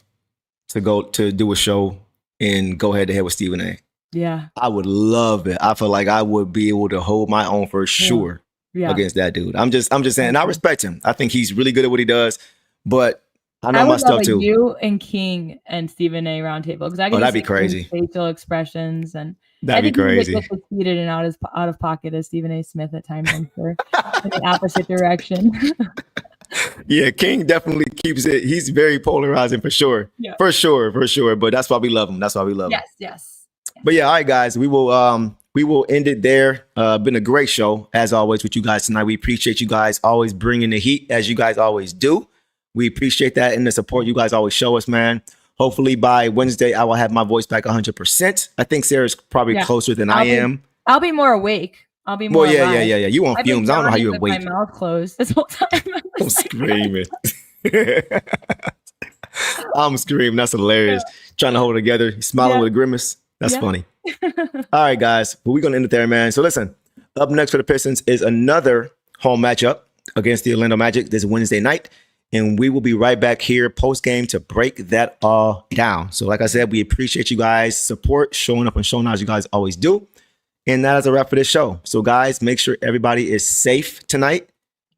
to go to do a show and go head to head with Stephen A. Yeah. I would love it. I feel like I would be able to hold my own for sure against that dude. I'm just saying, and I respect him. I think he's really good at what he does, but I know my stuff too. You and King and Stephen A. roundtable because I can that'd be crazy. Facial expressions and that'd be crazy. Just as heated and out of pocket as Stephen A. Smith at times. I'm sure in the opposite direction. Yeah, King definitely keeps it. He's very polarizing for sure. Yeah. For sure. But that's why we love him. Yes. But yeah, all right, guys, we will end it there. Been a great show as always with you guys tonight. We appreciate you guys always bringing the heat as you guys always do. We appreciate that and the support you guys always show us, man. Hopefully by Wednesday, I will have my voice back 100%. I think Sarah's probably closer than I am. I'll be more awake. I'll be more yeah. You on fumes. I don't know how you're awake. My mouth closed this whole time. I'm screaming. I'm screaming. That's hilarious. Trying to hold it together. Smiling with a grimace. That's funny. All right, guys. Well, we're going to end it there, man. So listen, up next for the Pistons is another home matchup against the Orlando Magic this Wednesday night. And we will be right back here post-game to break that all down. So like I said, we appreciate you guys' support, showing up and showing out as you guys always do. And that is a wrap for this show. So guys, make sure everybody is safe tonight.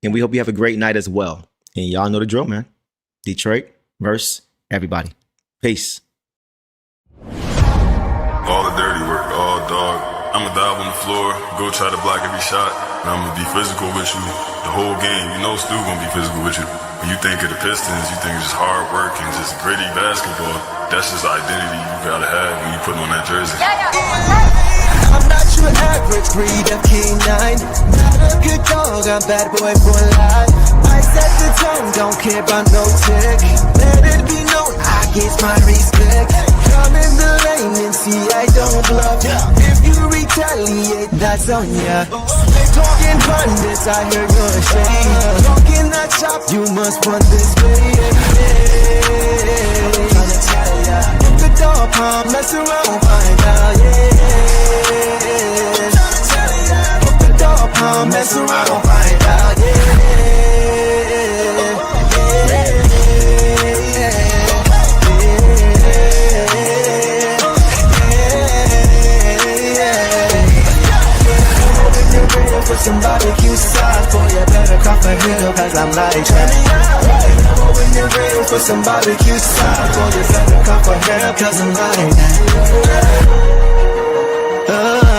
And we hope you have a great night as well. And y'all know the drill, man. Detroit versus everybody. Peace. All the dirty work, all dog. I'ma dive on the floor, go try to block every shot. And I'm gonna be physical with you the whole game. You know Stu gonna be physical with you. When you think of the Pistons, you think it's just hard work and just gritty basketball. That's just the identity you gotta have when you put on that jersey. I'm not your average breed of K9. Not a good dog, I'm bad boy for life. I set the tone, don't care about no tick. Let it be known, I gets my respect. Come in the lane and see I don't bluff. If you retaliate, that's on ya. Talking pundits, I hear your shade. Talking that chop, you must run this way. Tryna tell ya, if the dog palm mess around, find out, yeah. Tryna tell ya, if the dog palm mess around, find out, for some barbecue sauce, boy, you better cough a hill, cause I'm like that. When you're ready for some barbecue sauce, boy, you better cough a hill, cause I'm like that.